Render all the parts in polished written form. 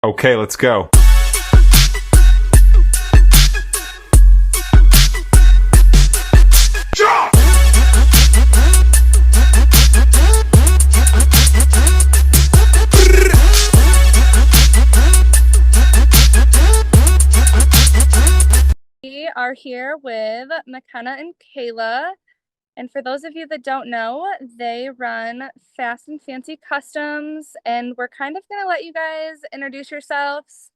Okay, let's go. We are here with Makenna and Kayla. And for those of you that don't know, they run Fast and Fancy Customs. And we're kind of going to let you guys introduce yourselves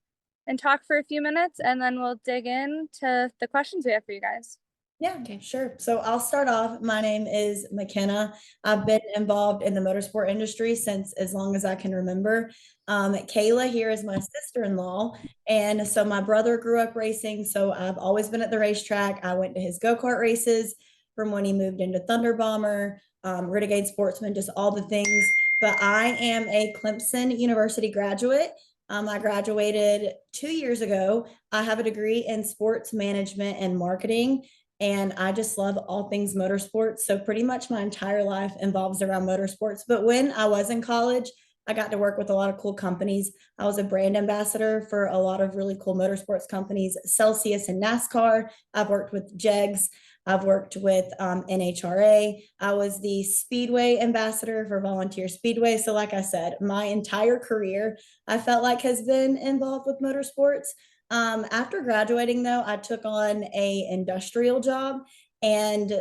and talk for a few minutes, and then we'll dig into the questions we have for you guys. Yeah, okay, sure. So I'll start off. My name is Makenna. I've been involved in the motorsport industry since as long as I can remember. Kayla here is my sister-in-law. And so my brother grew up racing. So I've always been at the racetrack. I went to his go-kart races from when he moved into Thunder Bomber, Renegade Sportsman, just all the things. But I am a Clemson University graduate. I graduated 2 years ago. I have a degree in sports management and marketing, and I just love all things motorsports. So pretty much my entire life involves around motorsports. But when I was in college, I got to work with a lot of cool companies. I was a brand ambassador for a lot of really cool motorsports companies, Celsius and NASCAR. I've worked with JEGS. I've worked with NHRA. I was the Speedway ambassador for Volunteer Speedway. So like I said, my entire career, I felt like has been involved with motorsports. After graduating, though, I took on a industrial job, and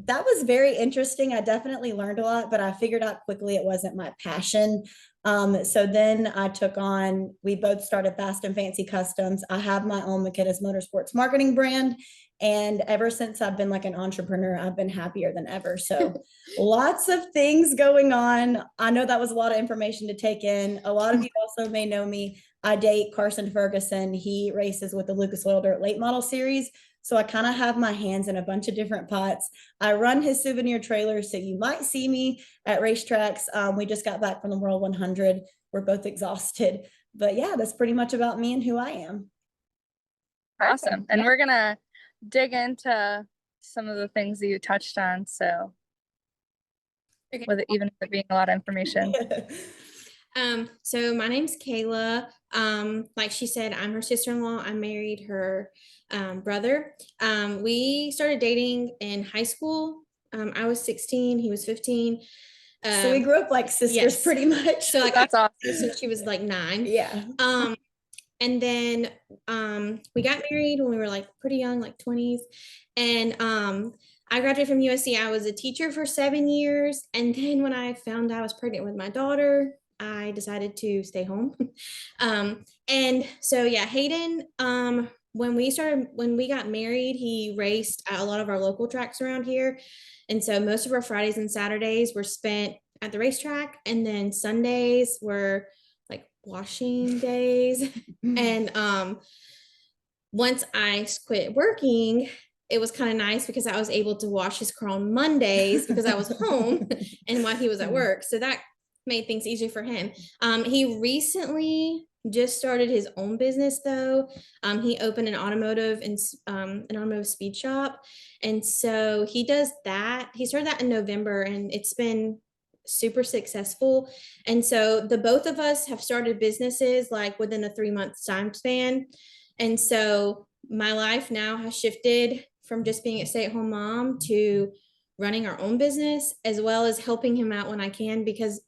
that was very interesting. I definitely learned a lot, but I figured out quickly it wasn't my passion. So then I took on, we both started Fast and Fancy Customs. I have my own Makenna's Motorsports marketing brand. And ever since I've been like an entrepreneur, I've been happier than ever. So lots of things going on. I know that was a lot of information to take in. A lot of you also may know me. I date Carson Ferguson. He races with the Lucas Oil Dirt Late Model Series. So I kind of have my hands in a bunch of different pots. I run his souvenir trailer, so you might see me at racetracks. We just got back from the World 100. We're both exhausted. But yeah, that's pretty much about me and who I am. Awesome. And we're going to dig into some of the things that you touched on. So, with it, even if it being a lot of information. So my name's Kayla. Like she said, I'm her sister-in-law. I married her brother. We started dating in high school. I was 16, he was 15. So we grew up like sisters, yes, pretty much. So like that's awesome. Since she was like 9. Yeah. And then we got married when we were like pretty young, like 20s. And I graduated from USC. I was a teacher for 7 years. And then when I found I was pregnant with my daughter, I decided to stay home. And so, yeah, Hayden, when we got married, he raced at a lot of our local tracks around here. And so most of our Fridays and Saturdays were spent at the racetrack. And then Sundays were like washing days. And once I quit working, it was kind of nice because I was able to wash his car on Mondays because I was home and while he was at work. So that made things easier for him. He recently just started his own business though. He opened an automotive speed shop. And so he does that. He started that in November and it's been super successful. And so the both of us have started businesses like within a 3-month time span. And so my life now has shifted from just being a stay-at-home mom to running our own business, as well as helping him out when I can, because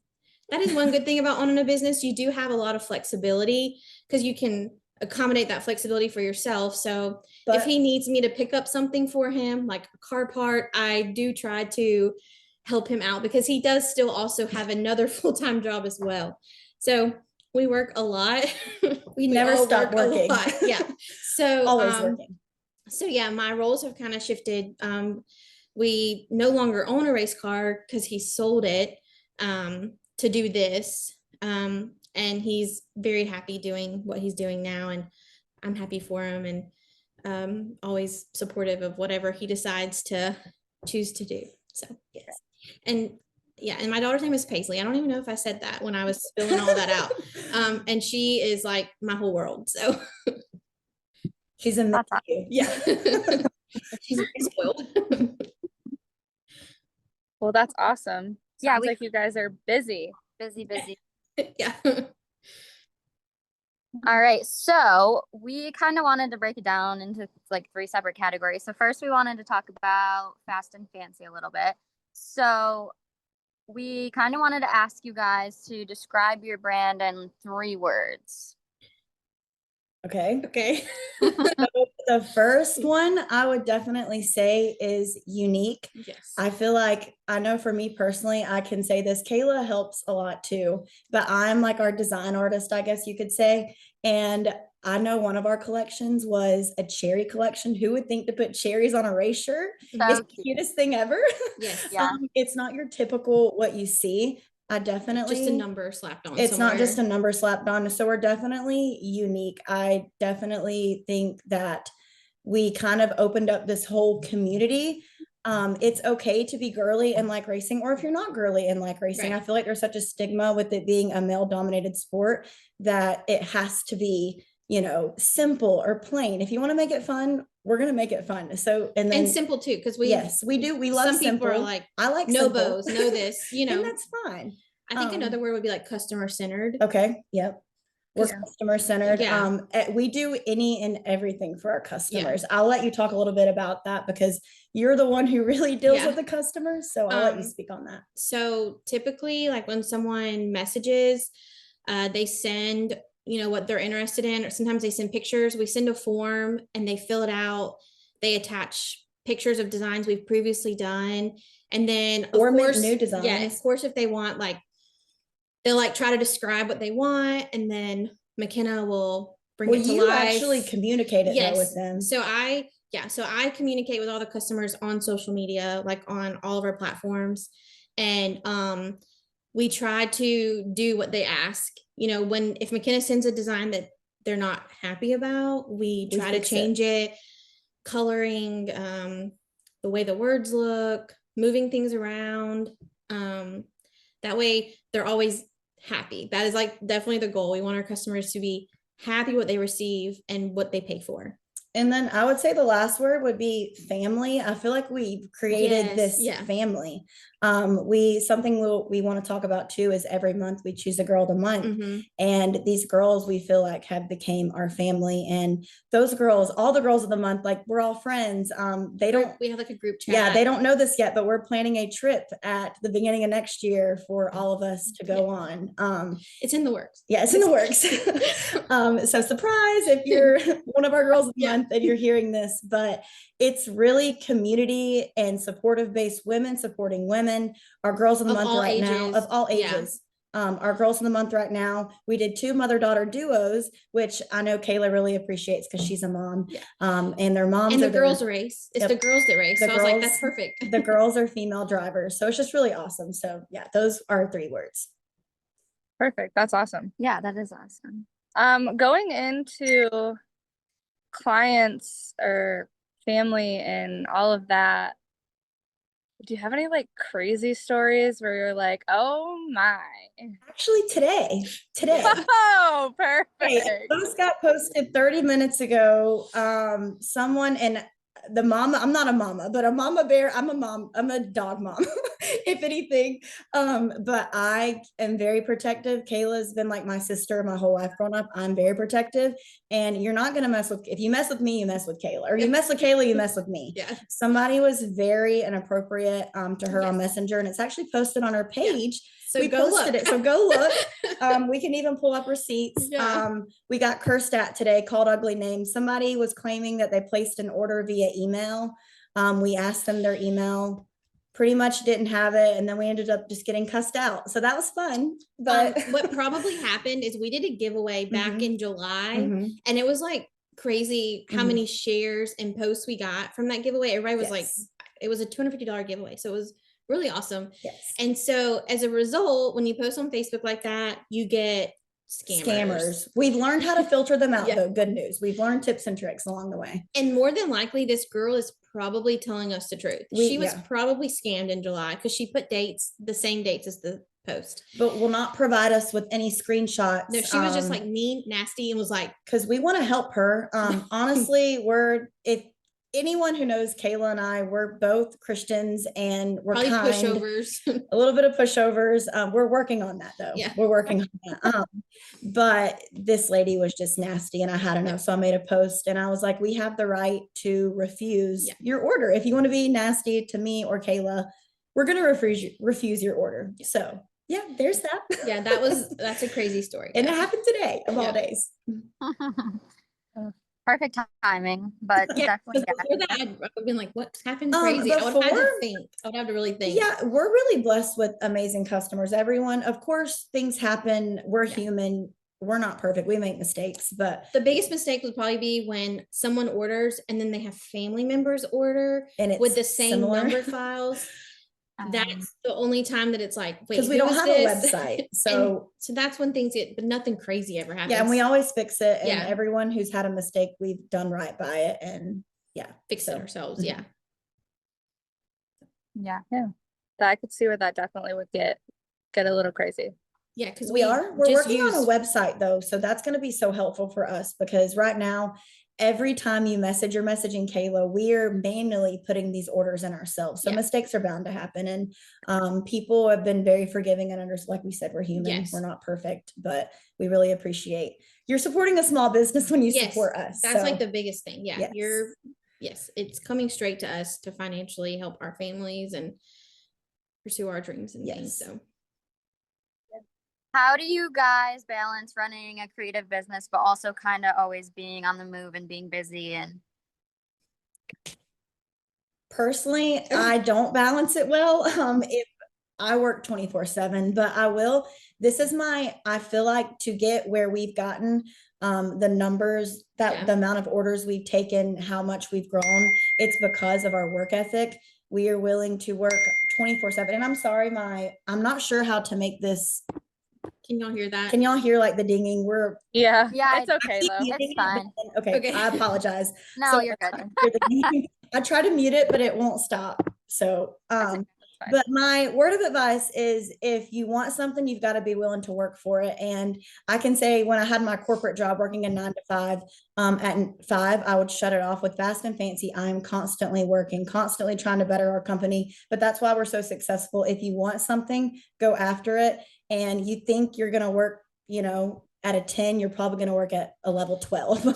that is one good thing about owning a business. You do have a lot of flexibility because you can accommodate that flexibility for yourself. So if he needs me to pick up something for him, like a car part, I do try to help him out because he does still also have another full-time job as well. So we work a lot. We never stop working. Yeah. So always working. So yeah, my roles have kind of shifted. We no longer own a race car because he sold it to do this. And he's very happy doing what he's doing now. And I'm happy for him and always supportive of whatever he decides to choose to do. So yes. And yeah, and my daughter's name is Paisley. I don't even know if I said that when I was spilling all that out. And she is like my whole world. So she's a mix. Yeah. She's spoiled. Well, that's awesome. Yeah, Sounds like you guys are busy. Busy. Yeah. All right, so we kind of wanted to break it down into like 3 separate categories. So first we wanted to talk about fast and fancy a little bit. So we kind of wanted to ask you guys to describe your brand in 3 words. Okay. Okay. So the first one I would definitely say is unique. Yes. I feel like, I know for me personally, I can say this, Kayla helps a lot too, but I'm like our design artist, I guess you could say. And I know one of our collections was a cherry collection. Who would think to put cherries on a race shirt? So It's the cute. cutest thing ever. Yes. Yeah. It's not your typical what you see. I Just a definitely, number slapped on it's not just a somewhere. number slapped on. So we're definitely unique. I definitely think that we kind of opened up this whole community. It's okay to be girly and like racing, or if you're not girly and like racing, Right. I feel like there's such a stigma with it being a male dominated sport that it has to be, you know, simple or plain. If you want to make it fun, we're going to make it fun. So, and then And simple too, because we yes, we do. We love some people are simple. like, I like no simple. bows, no this, you And know. that's fine. I think another word would be like customer centered. Okay. Yep. We're Yeah. customer centered. Yeah. We do any and everything for our customers. I'll let you talk a little bit about that because you're the one who really deals Yeah. with the customers. So I'll let you speak on that. So typically, like when someone messages, they send, you know, what they're interested in, or sometimes they send pictures. We send a form and they fill it out. They attach pictures of designs we've previously done. And then of Or make course, new yeah, designs. of course, if they want, like, they'll like try to describe what they want, and then Makenna will bring Well, it to you life. actually communicate it though with them. So I communicate with all the customers on social media, like on all of our platforms. And we try to do what they ask. You know, if Makenna sends a design that they're not happy about, we try to change it, coloring, the way the words look, moving things around. That way they're always happy. That is like definitely the goal. We want our customers to be happy what they receive and what they pay for. And then I would say the last word would be family. I feel like we've created this family. Something we want to talk about too is every month we choose a girl of the month. And these girls we feel like have became our family. And those girls, all the girls of the month, like we're all friends. We have like a group chat. Yeah, they don't know this yet, but we're planning a trip at the beginning of next year for all of us to go on. It's in the works. Yeah, it's in the works. So surprise if you're one of our girls of the month that you're hearing this, but it's really community and supportive based women supporting women. Our girls of the month right now, of all ages. Our girls of the month right now, we did 2 mother-daughter duos, which I know Kayla really appreciates because she's a mom. And their moms and are the girls race. It's the girls that race. So I was like, that's perfect. The girls are female drivers. So it's just really awesome. So yeah, those are 3 words. Perfect. That's awesome. Yeah, that is awesome. Going into clients or family and all of that, do you have any like crazy stories where you're like, oh my? Actually, today. Oh, perfect. Hey, those got posted 30 minutes ago. Someone and the mama, I'm not a mama, but a mama bear. I'm a mom. I'm a dog mom, if anything. But I am very protective. Kayla's been like my sister my whole life growing up. I'm very protective. And you're not going to mess with, if you mess with me, you mess with Kayla. Or you mess with Kayla, you mess with me. Yeah. Somebody was very inappropriate to her on Messenger. And it's actually posted on her page. So we posted it. So go look. We can even pull up receipts. We got cursed at today, called ugly names. Somebody was claiming that they placed an order via email. We asked them their email, pretty much didn't have it. And then we ended up just getting cussed out. So that was fun. But what probably happened is we did a giveaway back in July, and it was like crazy how many shares and posts we got from that giveaway. Everybody was like, it was a $250 giveaway. So it was really awesome. And so as a result, when you post on Facebook like that, you get scammers. We've learned how to filter them out though. Good news. We've learned tips and tricks along the way. And more than likely, this girl is probably telling us the truth. She was probably scammed in July because she put the same dates as the post. But will not provide us with any screenshots. No, she was just like mean, nasty, and was like, because we want to help her. Honestly, anyone who knows Kayla and I, we're both Christians and we're Probably kind. pushovers. A little bit of pushovers. We're working on that though. Yeah. We're working on that. But this lady was just nasty and I had enough. So I made a post and I was like, we have the right to refuse your order. If you want to be nasty to me or Kayla, we're going to refuse your order. So yeah, there's that. Yeah, that's a crazy story. And it happened today of all days. Perfect timing, but definitely. Before that, I've been like, what's happened crazy? I would have to think. I would have to really think. Yeah, we're really blessed with amazing customers. Everyone, of course, things happen. We're human. We're not perfect. We make mistakes, but the biggest mistake would probably be when someone orders and then they have family members order and it's with the same similar number files. That's the only time that it's like, wait, because we don't have a website. So that's when things get, but nothing crazy ever happens. Yeah, and we always fix it. And everyone who's had a mistake, we've done right by it. And fix it ourselves. Yeah. So I could see where that definitely would get a little crazy. Yeah, because we're working on a website though. So that's going to be so helpful for us because right now, every time you message, you're messaging Kayla, we're manually putting these orders in ourselves. So mistakes are bound to happen. And people have been very forgiving and like we said, we're human. We're not perfect, but we really appreciate you're supporting a small business when you support us. That's like the biggest thing. Yeah. It's coming straight to us to financially help our families and pursue our dreams and things. So how do you guys balance running a creative business, but also kind of always being on the move and being busy? And personally, I don't balance it well. If I work 24/7, but I will, I feel like to get where we've gotten, the numbers the amount of orders we've taken, how much we've grown, it's because of our work ethic. We are willing to work 24/7. And I'm sorry, I'm not sure how to make this. Can y'all hear that? Can y'all hear like the dinging? It's okay though. It's fine. Okay, I apologize. No, you're good. I try to mute it, but it won't stop. So, but my word of advice is if you want something, you've got to be willing to work for it. And I can say when I had my corporate job working a 9 to 5, at 5, I would shut it off. With Fast and Fancy, I'm constantly working, constantly trying to better our company. But that's why we're so successful. If you want something, go after it. And you think you're going to work, at a 10, you're probably going to work at a level 12.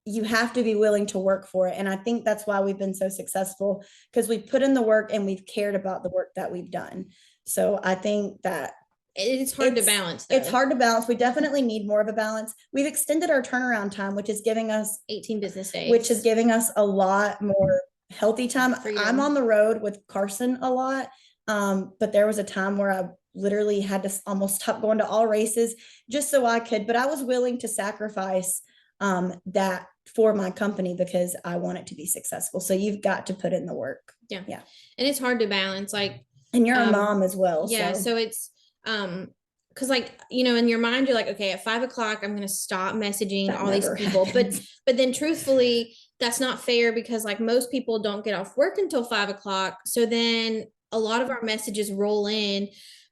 You have to be willing to work for it. And I think that's why we've been so successful because we've put in the work and we've cared about the work that we've done. So I think that it's hard to balance. It's hard to balance. We definitely need more of a balance. We've extended our turnaround time, which is giving us 18 business days, which is giving us a lot more healthy time. I'm on the road with Carson a lot. But there was a time where I literally had to almost stop going to all races just so I could, but I was willing to sacrifice that for my company because I want it to be successful. So you've got to put in the work. Yeah. And it's hard to balance, and you're a mom as well. So it's because in your mind you're like, okay, at 5 o'clock I'm gonna stop messaging all these people happens. but then truthfully that's not fair because most people don't get off work until 5 o'clock, so then a lot of our messages roll in.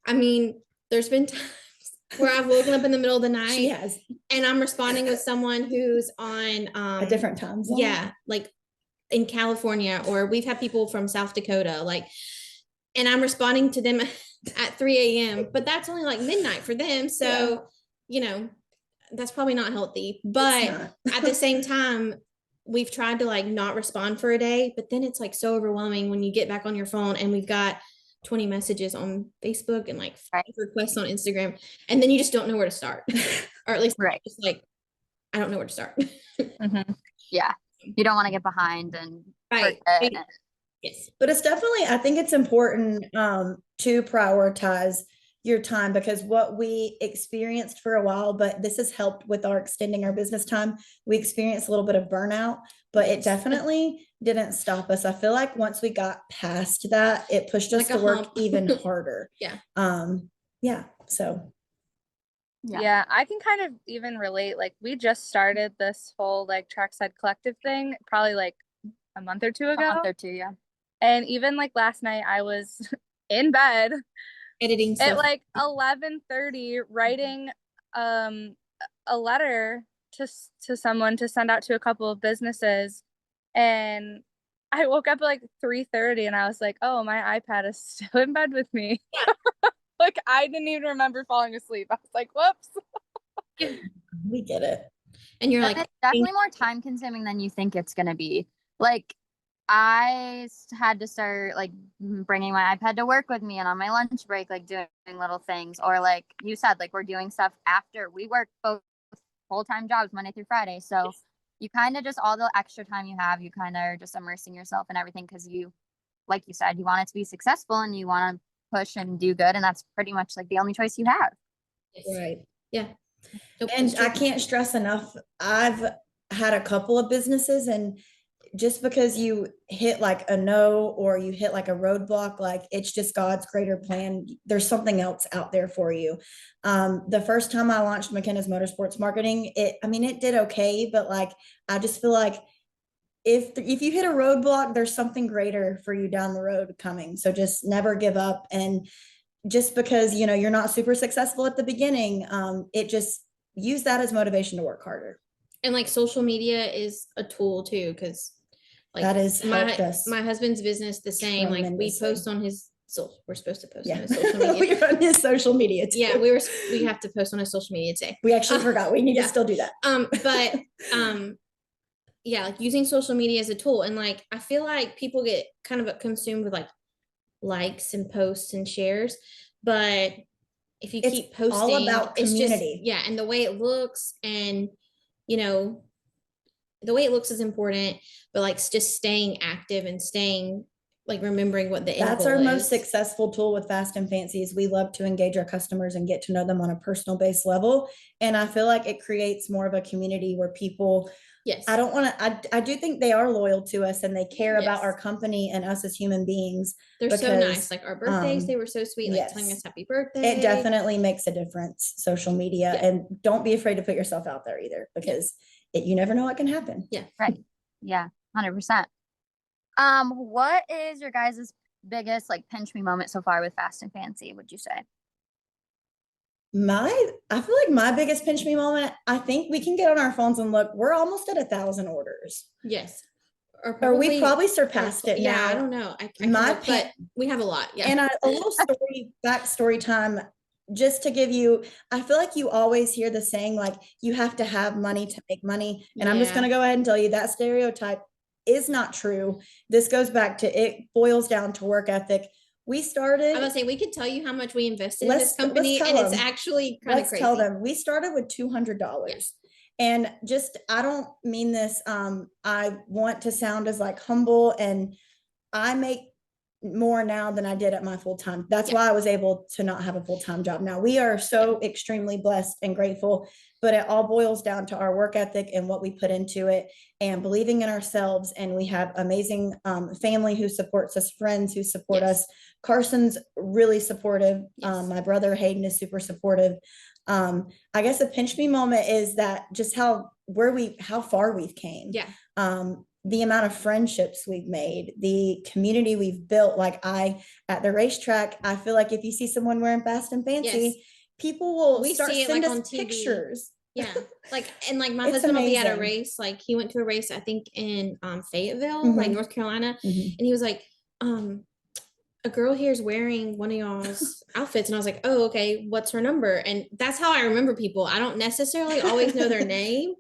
I mean, there's been times where I've woken up in the middle of the night. She has. And I'm responding with someone who's on a different time zone. Yeah, in California, or we've had people from South Dakota, and I'm responding to them at 3 a.m. But that's only midnight for them. So, that's probably not healthy. But at the same time, we've tried to not respond for a day, but then it's so overwhelming when you get back on your phone and we've got 20 messages on Facebook and 5 requests on Instagram, and then you just don't know where to start. Or at least just I don't know where to start. Yeah, you don't want to get behind and Yes, but it's definitely, I think it's important to prioritize your time because what we experienced for a while, but this has helped with our extending our business time. We experienced a little bit of burnout, but it definitely didn't stop us. I feel like once we got past that, it pushed us to work even harder. So yeah, I can kind of even relate. We just started this whole Trackside Collective thing probably a month or two ago. A month or two, yeah. And even like last night, I was in bed editing stuff at like 11:30, writing a letter to someone to send out to a couple of businesses. And I woke up at like 3:30 and I was like, oh, my iPad is still in bed with me. Like, I didn't even remember falling asleep. I was like, whoops. We get it. And you're And like, it's definitely more time consuming than you think it's going to be. Like, I had to start like bringing my iPad to work with me and on my lunch break, like doing little things. Or like you said, like we're doing stuff after we work both full-time jobs Monday through Friday. So you kind of just all the extra time you have, you kind of are just immersing yourself in everything because you, like you said, you want it to be successful and you want to push and do good. And that's pretty much like the only choice you have. Right. yeah. Nope, And that's true. I can't stress enough. I've had a couple of businesses, and just because you hit like a no or you hit like a roadblock, like it's just God's greater plan. There's something else out there for you. The first time I launched Makenna's Motorsports Marketing, it did okay, but like I just feel like if you hit a roadblock, there's something greater for you down the road coming. So just never give up. And just because you're not super successful at the beginning, it just use that as motivation to work harder. And like social media is a tool too, because like that has helped us. My husband's business the same. Like we post on his we're supposed to post on his social media. We run his social media too. Yeah, we have to post on his social media today. We actually forgot. We need to still do that. But yeah, like using social media as a tool. And like I feel like people get kind of consumed with like likes and posts and shares, but if you keep posting, all about community. It's just, and the way it looks, and the way it looks is important, but like just staying active and staying like remembering what the that's our most successful tool with Fast and Fancy is we love to engage our customers and get to know them on a personal based level. And I feel like it creates more of a community where people, I do think they are loyal to us and they care about our company and us as human beings. They're so nice. Like our birthdays, they were so sweet, like telling us happy birthday. It definitely makes a difference, social media. And don't be afraid to put yourself out there either, because you never know what can happen. Yeah. Right. Yeah. 100%. What is your guys' biggest like pinch me moment so far with Fast and Fancy, would you say? I feel like my biggest pinch me moment, I think we can get on our phones and look, we're almost at 1,000 orders. Yes. Or we probably surpassed it. Yeah, now. I don't know. But we have a lot. Yeah. And a little backstory time, just to give you, I feel like you always hear the saying, like, you have to have money to make money. And I'm just going to go ahead and tell you that stereotype is not true. This goes back to, it boils down to work ethic. We started. I was gonna say, we could tell you how much we invested in this company, and it's actually kind of crazy. Let's tell them. We started with $200. And just, I don't mean this, I want to sound as like humble, and I make more now than I did at my full-time. That's why I was able to not have a full-time job. Now we are so extremely blessed and grateful, but it all boils down to our work ethic and what we put into it and believing in ourselves. And we have amazing family who supports us, friends who support us. Carson's really supportive. My brother Hayden is super supportive. I guess a pinch me moment is that just how far we've came. The amount of friendships we've made, the community we've built. Like at the racetrack, I feel like if you see someone wearing Fast and Fancy, people will start send us on pictures. Yeah. Like, and like my husband will be at a race. Like he went to a race, I think in Fayetteville, like North Carolina. And he was like, a girl here is wearing one of y'all's outfits. And I was like, oh, okay, what's her number? And that's how I remember people. I don't necessarily always know their name,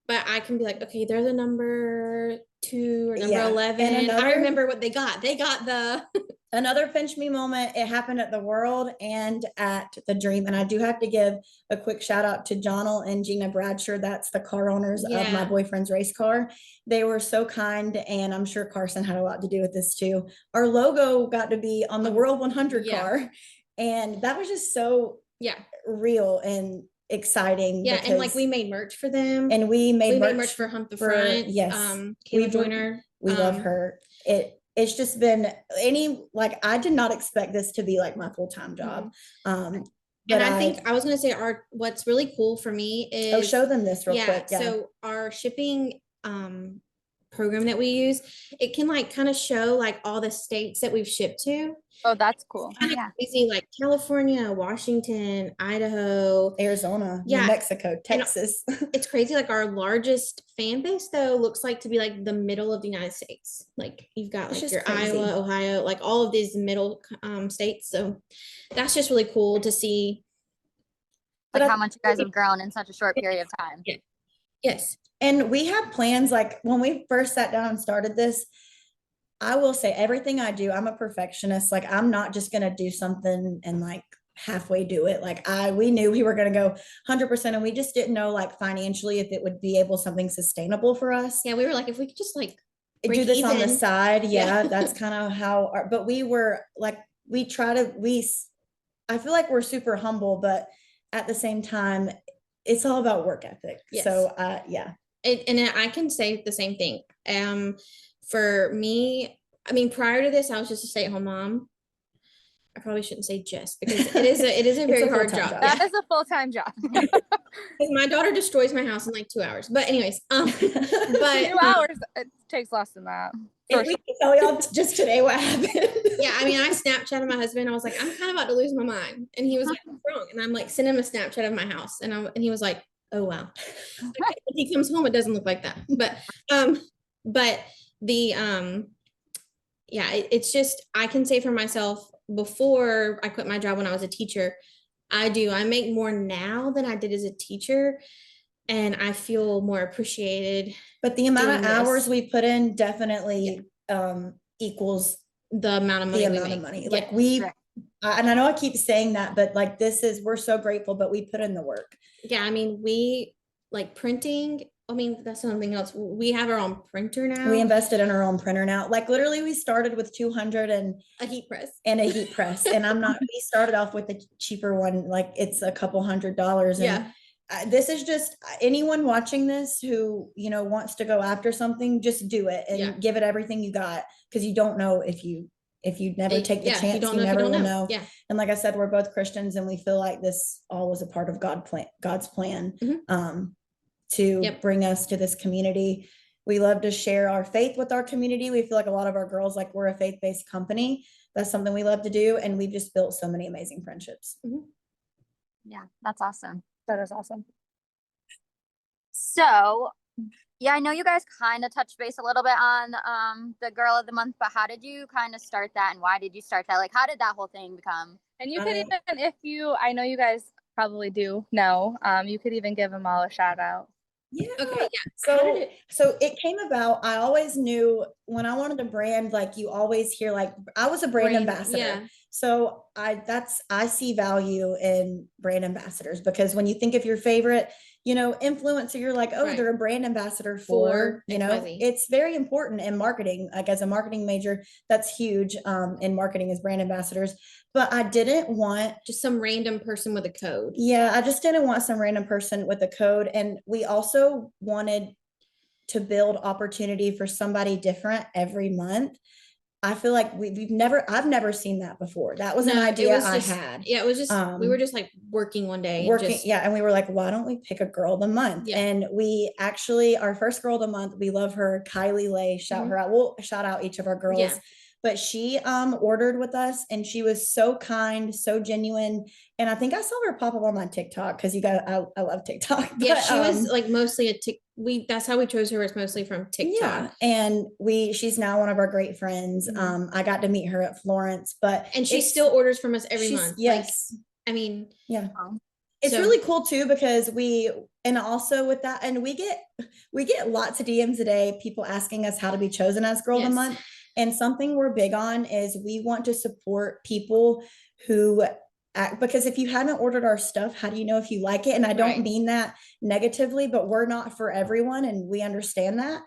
but I can be like, okay, they're the number 2 or number 11. And I remember what they got. They got another pinch me moment. It happened at the World and at the Dream. And I do have to give a quick shout out to Jonel and Gina Bradshaw. That's the car owners of my boyfriend's race car. They were so kind. And I'm sure Carson had a lot to do with this too. Our logo got to be on the World 100 car. And that was just so real and exciting. And like we made merch for them. And we made merch for Hump the Front. Kayla Joyner. We love her. It's just been I did not expect this to be like my full-time job. And I think I was going to say what's really cool for me is show them this real quick. So our shipping program that we use, it can like kind of show like all the states that we've shipped to. Oh, that's cool. Kind of Yeah. crazy, like California, Washington, Idaho, Arizona, Yeah. New Mexico, Texas. it's crazy. Like our largest fan base though looks like to be like the middle of the United States. Like you've got It's like just your crazy. Iowa, Ohio, like all of these middle states. So that's just really cool to see. Like But how much you guys have grown in such a short period of time. Yes. And we have plans, like when we first sat down and started this, I will say everything I do, I'm a perfectionist. Like I'm not just going to do something and like halfway do it. Like we knew we were going to go 100% and we just didn't know like financially if it would be able something sustainable for us. Yeah, we were like, if we could just like do this on the even. side. Yeah, Yeah. that's kind of how but we were like, I feel like we're super humble, but at the same time, it's all about work ethic. Yes. So yeah. And I can say the same thing. For me, I mean, prior to this, I was just a stay-at-home mom. I probably shouldn't say just because it is a very hard full-time job. That is a full-time job. My daughter destroys my house in like 2 hours. But anyways, but 2 hours, it takes less than that. We can tell y'all just today what happened. Yeah, I mean, I Snapchatted my husband. I was like, I'm kind of about to lose my mind, and he was like, "What's wrong?" And I'm like, send him a Snapchat of my house, and he was like, "Oh wow." Like, when he comes home, it doesn't look like that. But the yeah, it's just I can say for myself before I quit my job when I was a teacher, I make more now than I did as a teacher. And I feel more appreciated. But the amount of hours we put in definitely equals the amount of money Like and I know I keep saying that, but like we're so grateful, but we put in the work. Yeah, I mean, we like printing. I mean, that's something else. We have our own printer now. We invested in our own printer now. Like literally we started with 200 and a heat press. And we started off with a cheaper one. Like it's a couple $100s. And yeah. This is just anyone watching this who, wants to go after something, just do it and give it everything you got. Cause you don't know if you never take the chance, you never will know. Yeah. And like I said, we're both Christians and we feel like this all was a part of God's plan. Mm-hmm. To bring us to this community. We love to share our faith with our community. We feel like a lot of our girls, like we're a faith-based company. That's something we love to do. And we've just built so many amazing friendships. Mm-hmm. Yeah, that's awesome. That is awesome. So yeah, I know you guys kind of touched base a little bit on the girl of the month, but how did you kind of start that and why did you start that? Like, how did that whole thing become? And you could even, I know you guys probably do know, you could even give them all a shout out. Yeah. Okay. Yeah. So it came about. I always knew when I wanted a brand, like you always hear, like I was a brand ambassador. Yeah. So I see value in brand ambassadors because when you think of your favorite, influencer, you're like, oh, they're a brand ambassador for it's very important in marketing. Like as a marketing major, that's huge in marketing as brand ambassadors. But I didn't want just some random person with a code. Yeah, I just didn't want some random person with a code. And we also wanted to build opportunity for somebody different every month. I feel like I've never seen that before. That was an idea I had. Yeah, it was just, we were just like working one day. And we were like, why don't we pick a girl of the month? Yeah. And we actually, our first girl of the month, we love her, Kylie Lay, shout her out. We'll shout out each of our girls. Yeah. But she ordered with us and she was so kind, so genuine. And I think I saw her pop up on my TikTok because I love TikTok. Yeah, but, she was like mostly that's how we chose her, was mostly from TikTok. Yeah. And she's now one of our great friends. Mm-hmm. I got to meet her at Florence, and she still orders from us every month. Yes. Like, I mean, yeah. It's really cool too, because and also with that, and we get lots of DMs a day, people asking us how to be chosen as girl of the month. And something we're big on is we want to support people who because if you haven't ordered our stuff, how do you know if you like it? And I don't mean that negatively, but we're not for everyone. And we understand that.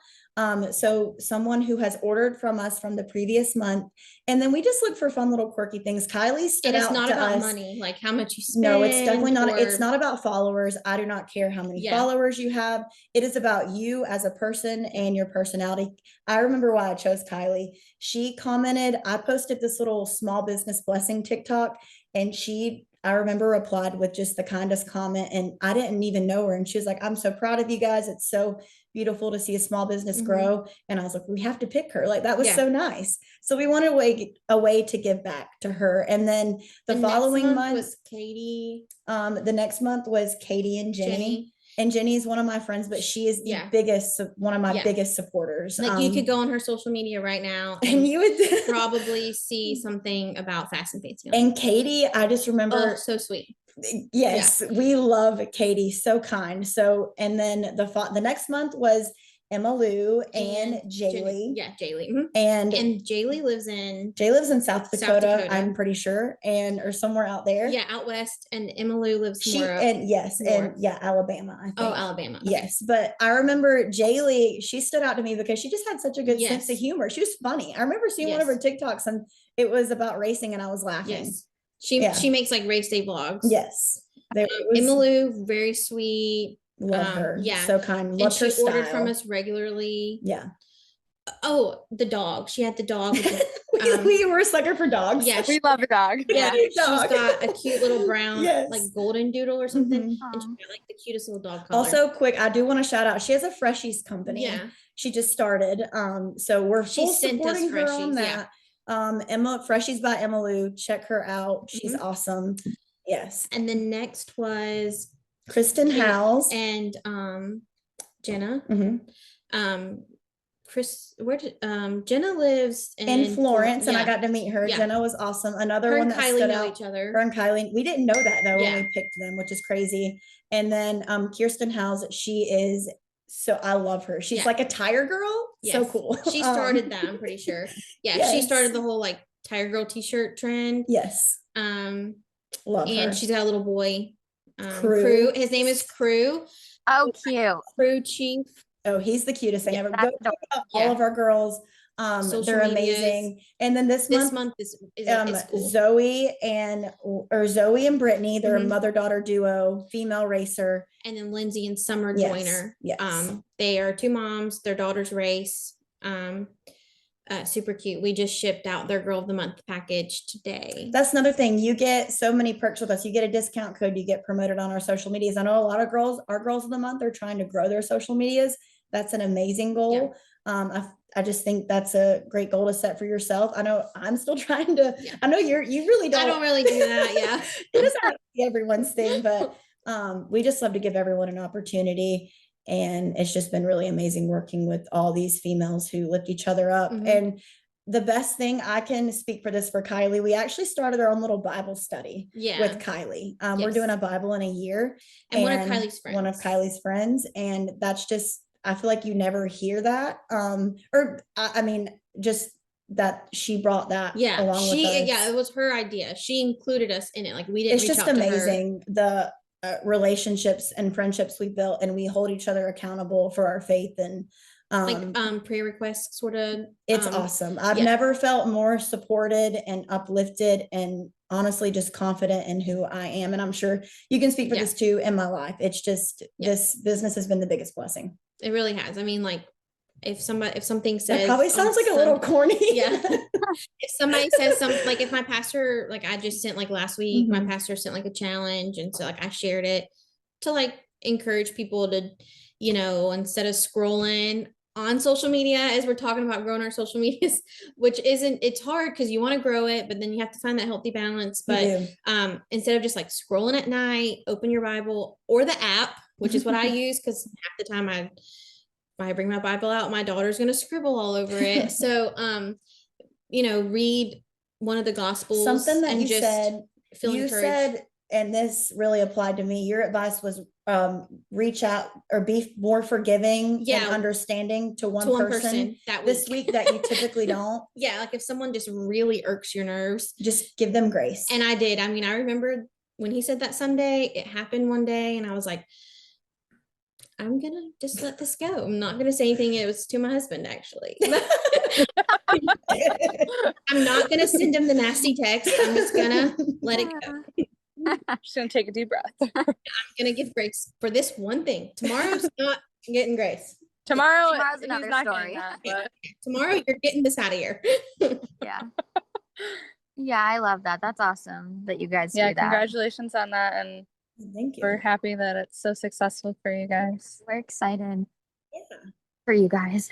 So someone who has ordered from us from the previous month, and then we just look for fun little quirky things. Kylie stood out to us. And it's not about money, like how much you spend. No, it's definitely not. It's not about followers. I do not care how many followers you have. It is about you as a person and your personality. I remember why I chose Kylie. She commented, I posted this little small business blessing TikTok, and she I remember replied with just the kindest comment, and I didn't even know her. And she was like, I'm so proud of you guys. It's so beautiful to see a small business grow. And I was like, we have to pick her. Like, that was so nice. So we wanted a way to give back to her. And then the following month was Katie. The next month was Katie and Jenny. And Jenny is one of my friends, but she is the biggest, one of my biggest supporters. Like, you could go on her social media right now and you would probably see something about Fast and Fancy. And Katie, I just remember. Oh, so sweet. Yes, we love Katie. So kind. So, and then the next month was Emma Lou and Jaylee. Yeah, Jaylee. And Jaylee lives in South Dakota, I'm pretty sure, or somewhere out there. Yeah, out west. And Emma Lou lives more Alabama, I think. Oh, Alabama. Okay. Yes, but I remember Jaylee, she stood out to me because she just had such a good sense of humor. She was funny. I remember seeing one of her TikToks, and it was about racing, and I was laughing. Yes. She makes like race day vlogs. Yes. Emma Lou, very sweet. Love her. Yeah. So kind. Love her style. Ordered from us regularly. Yeah. Oh, the dog. She had the dog. We were a sucker for dogs. Yeah. We love a dog. Yeah. She's got a cute little brown, like golden doodle or something. And she's got like the cutest little dog collar. Also, quick, I do want to shout out. She has a Freshies company. Yeah. She just started. So we're full supporting her on that. Emma, Freshies by Emma Lou. Check her out. She's awesome. Yes. And the next was Kristen Howes and Jenna. Jenna lives in Florence, and I got to meet her. Jenna was awesome. Another one that stood out. Each other. Her and Kylie. We didn't know that though when we picked them, which is crazy. And then Kirsten Howes, I love her. She's like a tire girl. Yes. So cool. She started that, I'm pretty sure. Yeah, she started the whole like tire girl t-shirt trend. Yes. Love her. And she's got a little boy. Crew. His name is Crew. Oh, cute. Crew Chief. Oh, he's the cutest thing ever. All of our girls. They're amazing. And then this month is cool. Zoe and Brittany. They're a mother-daughter duo, female racer. And then Lindsay and Summer Joyner. Yes. They are two moms. Their daughters race. Super cute. We just shipped out their Girl of the Month package today. That's another thing. You get so many perks with us. You get a discount code. You get promoted on our social medias. I know a lot of girls, our Girls of the Month, are trying to grow their social medias. That's an amazing goal. Yeah. I just think that's a great goal to set for yourself. I know I'm still trying to. I know you really don't. I don't really do that. Yeah, it doesn't be everyone's thing, but we just love to give everyone an opportunity. And it's just been really amazing working with all these females who lift each other up. And the best thing, I can speak for this for Kylie, we actually started our own little Bible study with Kylie. We're doing a Bible in a year. And one of Kylie's friends. And that's just, I feel like you never hear that. Just that she brought that along with us. Yeah, it was her idea. She included us in it. Like, we didn't. It's just amazing the relationships and friendships we built, and we hold each other accountable for our faith, and prayer requests sort of. It's awesome. I've never felt more supported and uplifted, and honestly just confident in who I am. And I'm sure you can speak for this too in my life. It's just this business has been the biggest blessing. It really has. I mean, like, if something says, it probably sounds like a little corny. Yeah. If somebody says something, like if my pastor, like I just sent like last week, my pastor sent like a challenge. And so like I shared it to like encourage people to, instead of scrolling on social media, as we're talking about growing our social medias, it's hard because you want to grow it, but then you have to find that healthy balance. But instead of just like scrolling at night, open your Bible or the app, which is what I use, because half the time I bring my Bible out, my daughter's going to scribble all over it. So, read one of the Gospels. Something that you said, and this really applied to me. Your advice was reach out or be more forgiving and understanding to one person this week that you typically don't. Yeah, like if someone just really irks your nerves, just give them grace. And I did. I mean, I remember when he said that Sunday, it happened one day, and I was like, I'm going to just let this go. I'm not going to say anything. It was to my husband, actually. I'm not going to send him the nasty text. I'm just going to let it go. Just going to take a deep breath. I'm going to give grace for this one thing. Tomorrow's not getting grace. Tomorrow's another story. Tomorrow, you're getting this out of here. Yeah. Yeah, I love that. That's awesome that you guys Yeah, do that. congratulations on that. And Thank you. we're happy that it's so successful for you guys. We're excited Yeah. for you guys.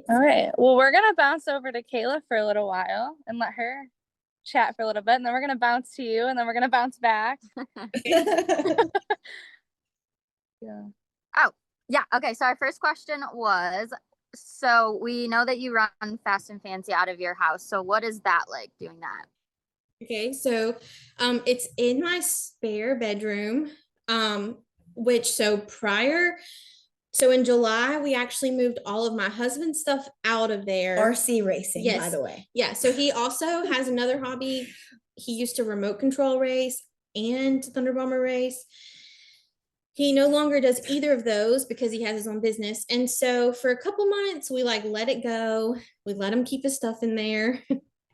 All right. Well, we're going to bounce over to Kayla for a little while and let her chat for a little bit. And then we're going to bounce to you and then we're going to bounce back. Yeah. Oh, yeah. Okay. So our first question was, so we know that you run Fast and Fancy out of your house. So what is that like doing that? Okay, so it's in my spare bedroom, which so in July we actually moved all of my husband's stuff out of there. RC racing, by Yes. the way. Yeah, so he also has another hobby. He used to remote control race and Thunder Bomber race. He no longer does either of those because he has his own business. And so for a couple months, we like let it go. We let him keep his stuff in there.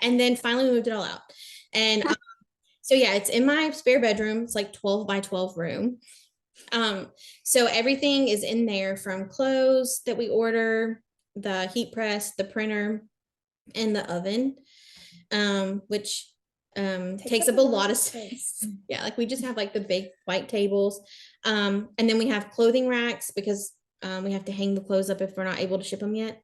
And then finally we moved it all out. And so yeah, it's in my spare bedroom. It's like 12 by 12 room. So everything is in there, from clothes that we order, the heat press, the printer, and the oven, which takes up a lot of space. Yeah, like we just have like the big white tables. And then we have clothing racks because we have to hang the clothes up if we're not able to ship them yet.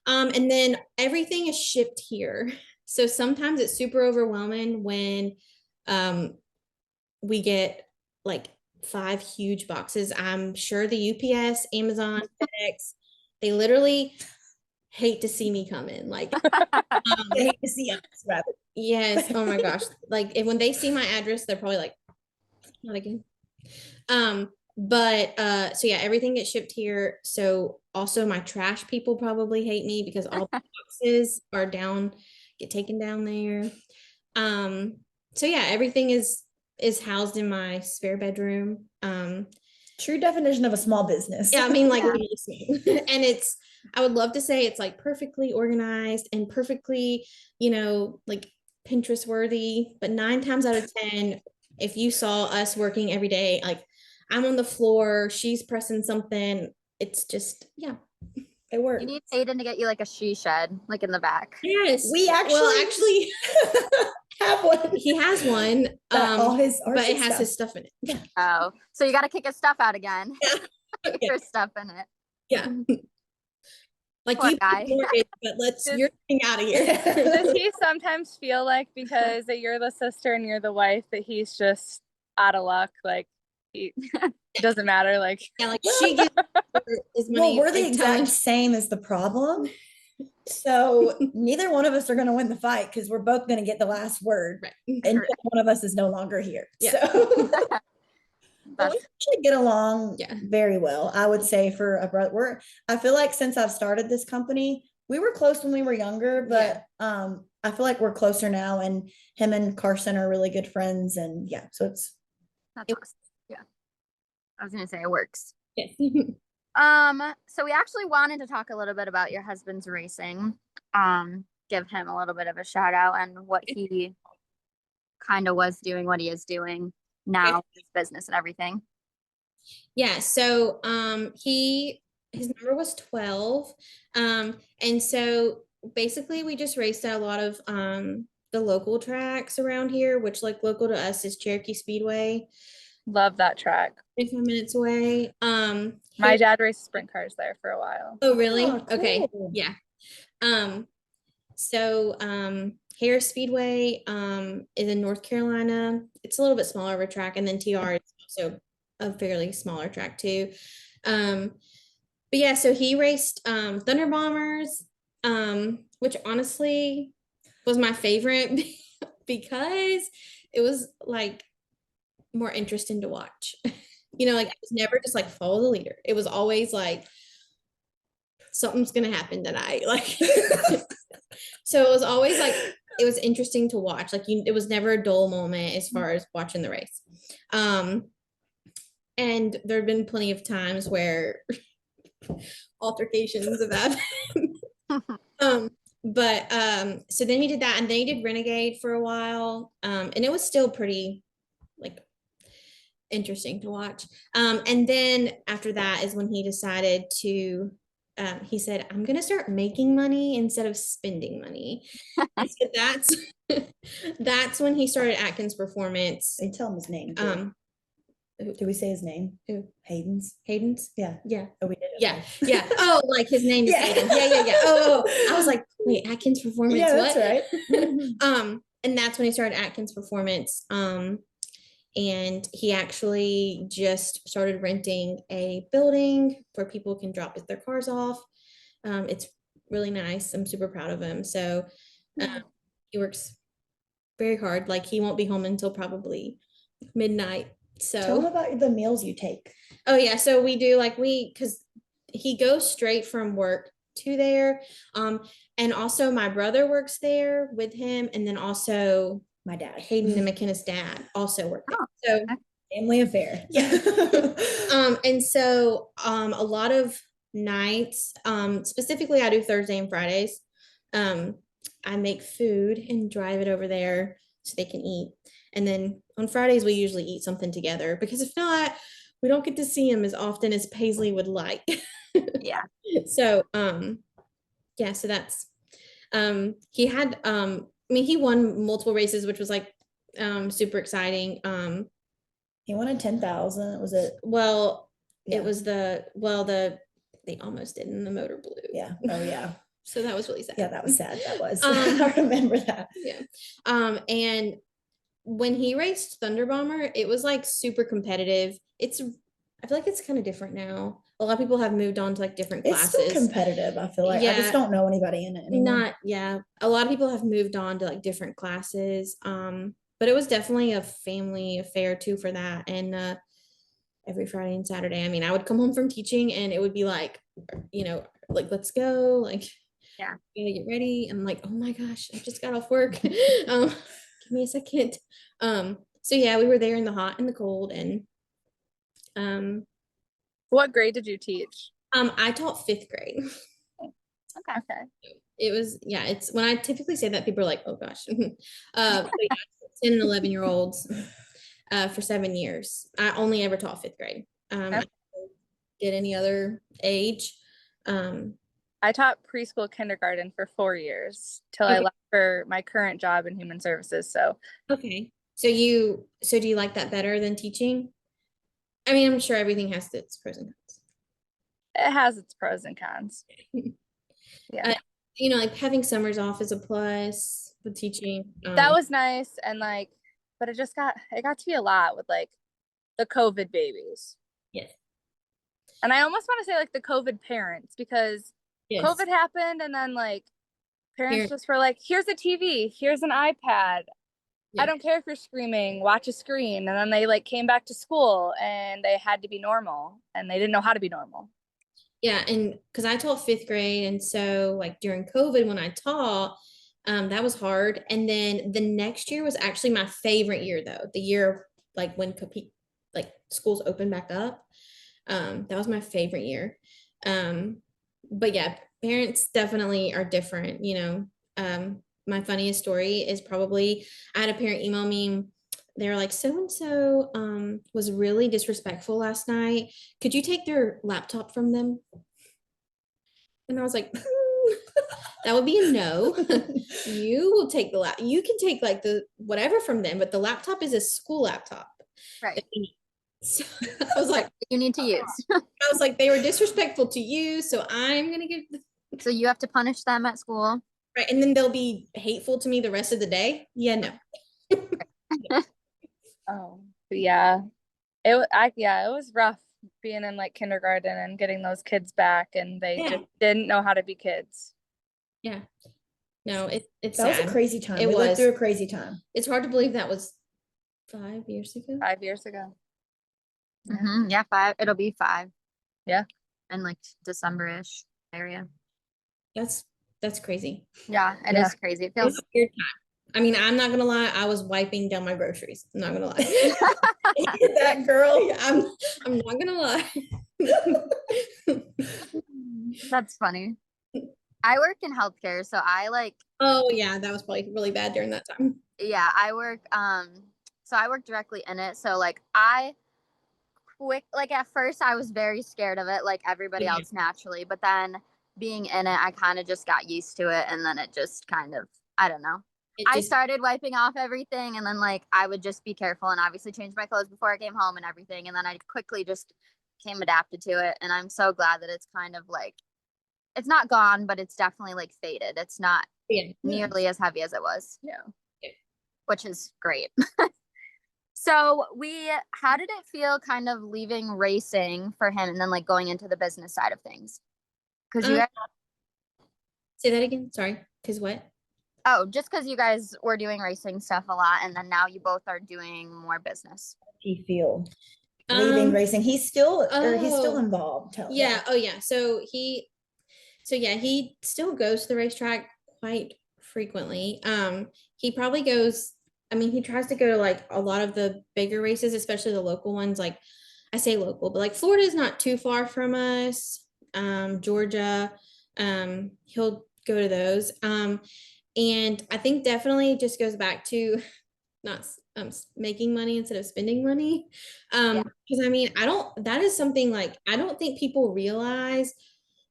And then everything is shipped here. So sometimes it's super overwhelming when we get like 5 huge boxes. I'm sure the UPS, Amazon, FedEx, they literally hate to see me come in. Like, They hate to see us, rather. yes. Oh my gosh. Like when they see my address, they're probably like, not again. But so yeah, everything gets shipped here. So also my trash people probably hate me because all the boxes are get taken down there. So yeah, everything is housed in my spare bedroom. True definition of a small business. Yeah, I mean, like, really small. And I would love to say it's like perfectly organized and perfectly, like Pinterest worthy, but 9 times out of 10, if you saw us working every day, like I'm on the floor, she's pressing something, it's just, yeah, it works. You need Aiden to get you like a she shed, like in the back. Yes, We actually have one. He has one, all his but it has stuff. his stuff in it. Yeah. Oh, so you got to kick his stuff out again. Yeah. Your stuff in it. Yeah. Like, Poor you guy. but you're getting out of here. Does he sometimes feel like because that you're the sister and you're the wife that he's just out of luck? Like it doesn't matter. Like, yeah, like she gets as many. Well, we're the like, exact same as the problem. So neither one of us are going to win the fight because we're both going to get the last word. Right. And one of us is no longer here. Yeah. So but we actually get along very well, I would say, for a brother. I feel like since I've started this company, we were close when we were younger, but I feel like we're closer now, and him and Carson are really good friends. And yeah, so that's awesome. Yeah. I was gonna say it works. Yes. So we actually wanted to talk a little bit about your husband's racing. Give him a little bit of a shout out and what he kind of was doing, what he is doing now, his business and everything. Yeah, so his number was 12. And so basically we just raced at a lot of the local tracks around here, which like local to us is Cherokee Speedway. Love that track. 25 minutes away. My dad raced sprint cars there for a while. Oh, really? Oh, cool. Okay. Yeah. So Harris Speedway is in North Carolina. It's a little bit smaller of a track, and then TR is also a fairly smaller track too. But yeah, so he raced Thunder Bombers, which honestly was my favorite because it was like more interesting to watch. Like it was never just like follow the leader. It was always like something's gonna happen tonight. Like so it was always like it was interesting to watch. Like it was never a dull moment as far as watching the race. And there have been plenty of times where altercations about but so then he did that, and then he did Renegade for a while, and it was still pretty like interesting to watch. And then after that is when he decided to he said, I'm going to start making money instead of spending money. And so that's when he started Atkins Performance. They tell him his name. Did we say his name? Who? Hayden's? Yeah. Yeah. Oh, we did. Yeah. Yeah. Oh, like his name is Hayden. Yeah. Oh, I was like, wait, Atkins Performance. Yeah, what? that's right. And that's when he started Atkins Performance. And he actually just started renting a building where people can drop their cars off. It's really nice. I'm super proud of him. So he works very hard. Like he won't be home until probably midnight. So tell him about the meals you take. Oh yeah. So we do because he goes straight from work to there. And also my brother works there with him. And then also my dad, Hayden and McKenna's dad, also work there. So family affair. Yeah. And so a lot of nights, specifically I do Thursday and Fridays. I make food and drive it over there so they can eat. And then on Fridays we usually eat something together, because if not, we don't get to see him as often as Paisley would like. Yeah. So yeah, so that's he had he won multiple races, which was like super exciting. He wanted 10,000. Was it? Well, yeah. It was they almost did in the motor blue. Yeah. Oh yeah. So that was really sad. Yeah, that was sad. That was. I remember that. Yeah. And when he raced Thunder Bomber, it was like super competitive. I feel like it's kind of different now. A lot of people have moved on to like different classes. It's still competitive, I feel like. Yeah. I just don't know anybody in it anymore. A lot of people have moved on to like different classes. But it was definitely a family affair too for that. And every Friday and Saturday, I mean, I would come home from teaching and it would be like, like, let's go. Like, yeah, gotta get ready. I'm like, oh my gosh, I just got off work. Give me a second. So yeah, we were there in the hot and the cold. And what grade did you teach? I taught 5th grade. Okay. It was, yeah, it's when I typically say that, people are like, oh gosh. 10 and 11-year-olds for 7 years. I only ever taught 5th grade. I did any other age. I taught preschool kindergarten for 4 years till I left for my current job in human services. So okay. So do you like that better than teaching? I mean, I'm sure everything has its pros and cons. It has its pros and cons. Yeah. Like having summers off is a plus with teaching. That was nice. And like, but it got to be a lot with like the COVID babies. Yes. And I almost want to say like the COVID parents, because yes. COVID happened and then like parents just were like, here's a TV, here's an iPad. Yeah. I don't care if you're screaming, watch a screen. And then they like came back to school and they had to be normal and they didn't know how to be normal. Yeah. And because I taught 5th grade. And so like during COVID, when I taught, that was hard. And then the next year was actually my favorite year though. The year like when like schools opened back up. That was my favorite year. But yeah, parents definitely are different, my funniest story is probably I had a parent email me. They were like, so-and-so was really disrespectful last night. Could you take their laptop from them? And I was like, that would be a no. You will take you can take like the whatever from them, but the laptop is a school laptop. Right. So I was like, you need to use. I was like, they were disrespectful to you, so I'm going to give. So you have to punish them at school. Right. And then they'll be hateful to me the rest of the day. Yeah, no. Oh, yeah. It was rough being in like kindergarten and getting those kids back, and they just didn't know how to be kids. Yeah. No, it's that sad. was a crazy time. We lived through a crazy time. It's hard to believe that was 5 years ago. 5 years ago. Mm-hmm. Yeah, 5. It'll be 5. Yeah. And like December-ish area. That's crazy. Yeah, it is crazy. It feels a weird time. I mean, I'm not gonna lie, I was wiping down my groceries. I'm not gonna lie. That girl. Yeah, I'm not gonna lie. That's funny. I work in healthcare, so I like. Oh yeah, that was probably really bad during that time. Yeah, I work. So I work directly in it. So like at first I was very scared of it, like everybody else naturally. But then being in it, I kind of just got used to it. And then it just kind of, I don't know. I started wiping off everything, and then like I would just be careful and obviously change my clothes before I came home and everything. And then I quickly just became adapted to it. And I'm so glad that it's kind of like, it's not gone, but it's definitely like faded. It's not nearly as heavy as it was. Yeah. Which is great. So how did it feel kind of leaving racing for him and then like going into the business side of things? Because you guys say that again. Sorry. Because what? Oh, just because you guys were doing racing stuff a lot, and then now you both are doing more business. How do you feel leaving racing? He's still involved. Yeah. Oh yeah. So he still goes to the racetrack quite frequently. He probably goes, I mean, he tries to go to like a lot of the bigger races, especially the local ones. Like I say local, but like Florida is not too far from us. Georgia, he'll go to those. And I think definitely just goes back to not making money instead of spending money. Because I mean, that is something like, I don't think people realize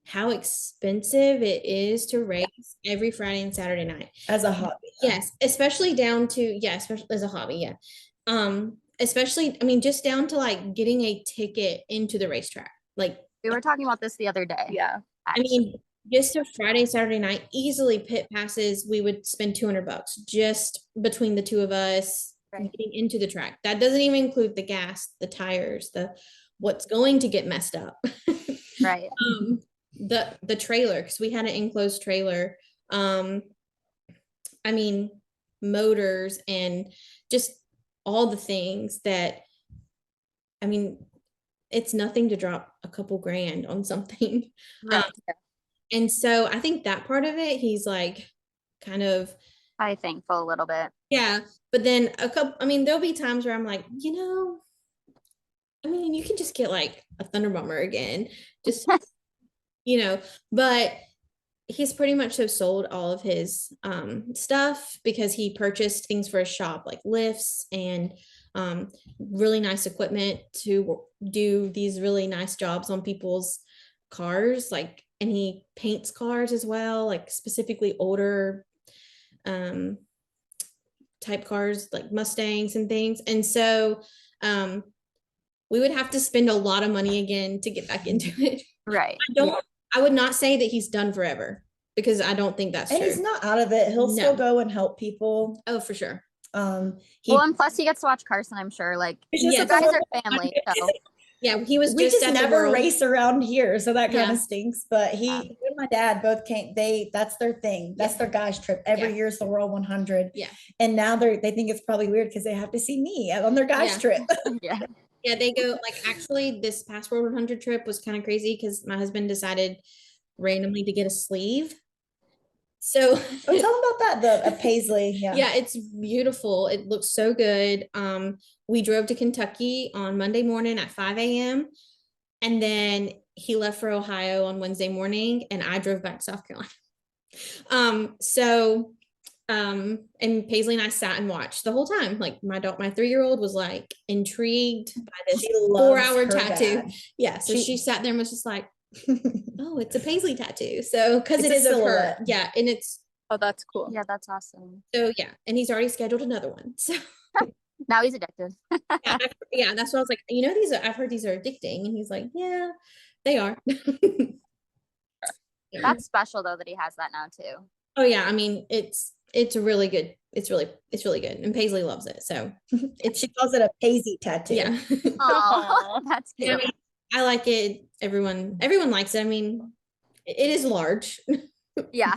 how expensive it is to race every Friday and Saturday night. As a hobby. Yes, especially down to, especially as a hobby. Yeah. Especially, I mean, just down to like getting a ticket into the racetrack. Like we were talking about this the other day. Yeah. I mean, just a Friday, Saturday night, easily pit passes, we would spend $200 just between the two of us getting into the track. That doesn't even include the gas, the tires, what's going to get messed up. Right. The trailer, because we had an enclosed trailer. I mean, motors and just all the things that, I mean, it's nothing to drop a couple grand on something. Right. And so I think that part of it, he's like kind of thankful a little bit. Yeah. But then there'll be times where I'm like, I mean, you can just get like a Thunder Bomber again, just, but he's pretty much so sold all of his stuff because he purchased things for his shop, like lifts and really nice equipment to do these really nice jobs on people's cars, like, and he paints cars as well, like specifically older type cars like Mustangs and things. And so we would have to spend a lot of money again to get back into it. Right. I would not say that he's done forever, because I don't think that's true. He's not out of it. He'll still go and help people. Oh, for sure. And plus he gets to watch Carson, I'm sure. Like, you guys are family, so. Yeah, we just never race around here, so that kind of stinks. But he and my dad both came. That's their thing. That's their guys' trip. Every year is the World 100. Yeah, and now they think it's probably weird because they have to see me on their guys' trip. Yeah, they go, like, actually this past World 100 trip was kind of crazy because my husband decided randomly to get a sleeve. So tell them about that, a paisley. Yeah, it's beautiful. It looks so good. We drove to Kentucky on Monday morning at 5 a.m. and then he left for Ohio on Wednesday morning, and I drove back to South Carolina. And Paisley and I sat and watched the whole time. Like my 3-year-old was like intrigued by this 4-hour tattoo. Dad. Yeah, so she sat there and was just like, oh, it's a Paisley tattoo. So because it is of her. Yeah, and it's that's cool. Yeah, that's awesome. So yeah, and he's already scheduled another one. So now he's addicted. Yeah, that's what I was like, I've heard these are addicting, and he's like, yeah, they are. That's special though that he has that now too. Oh yeah, I mean it's really good. It's really good, and Paisley loves it. So she calls it a Paisley tattoo. Yeah. Oh, that's cute. I mean, I like it. Everyone likes it. I mean, it is large. Yeah.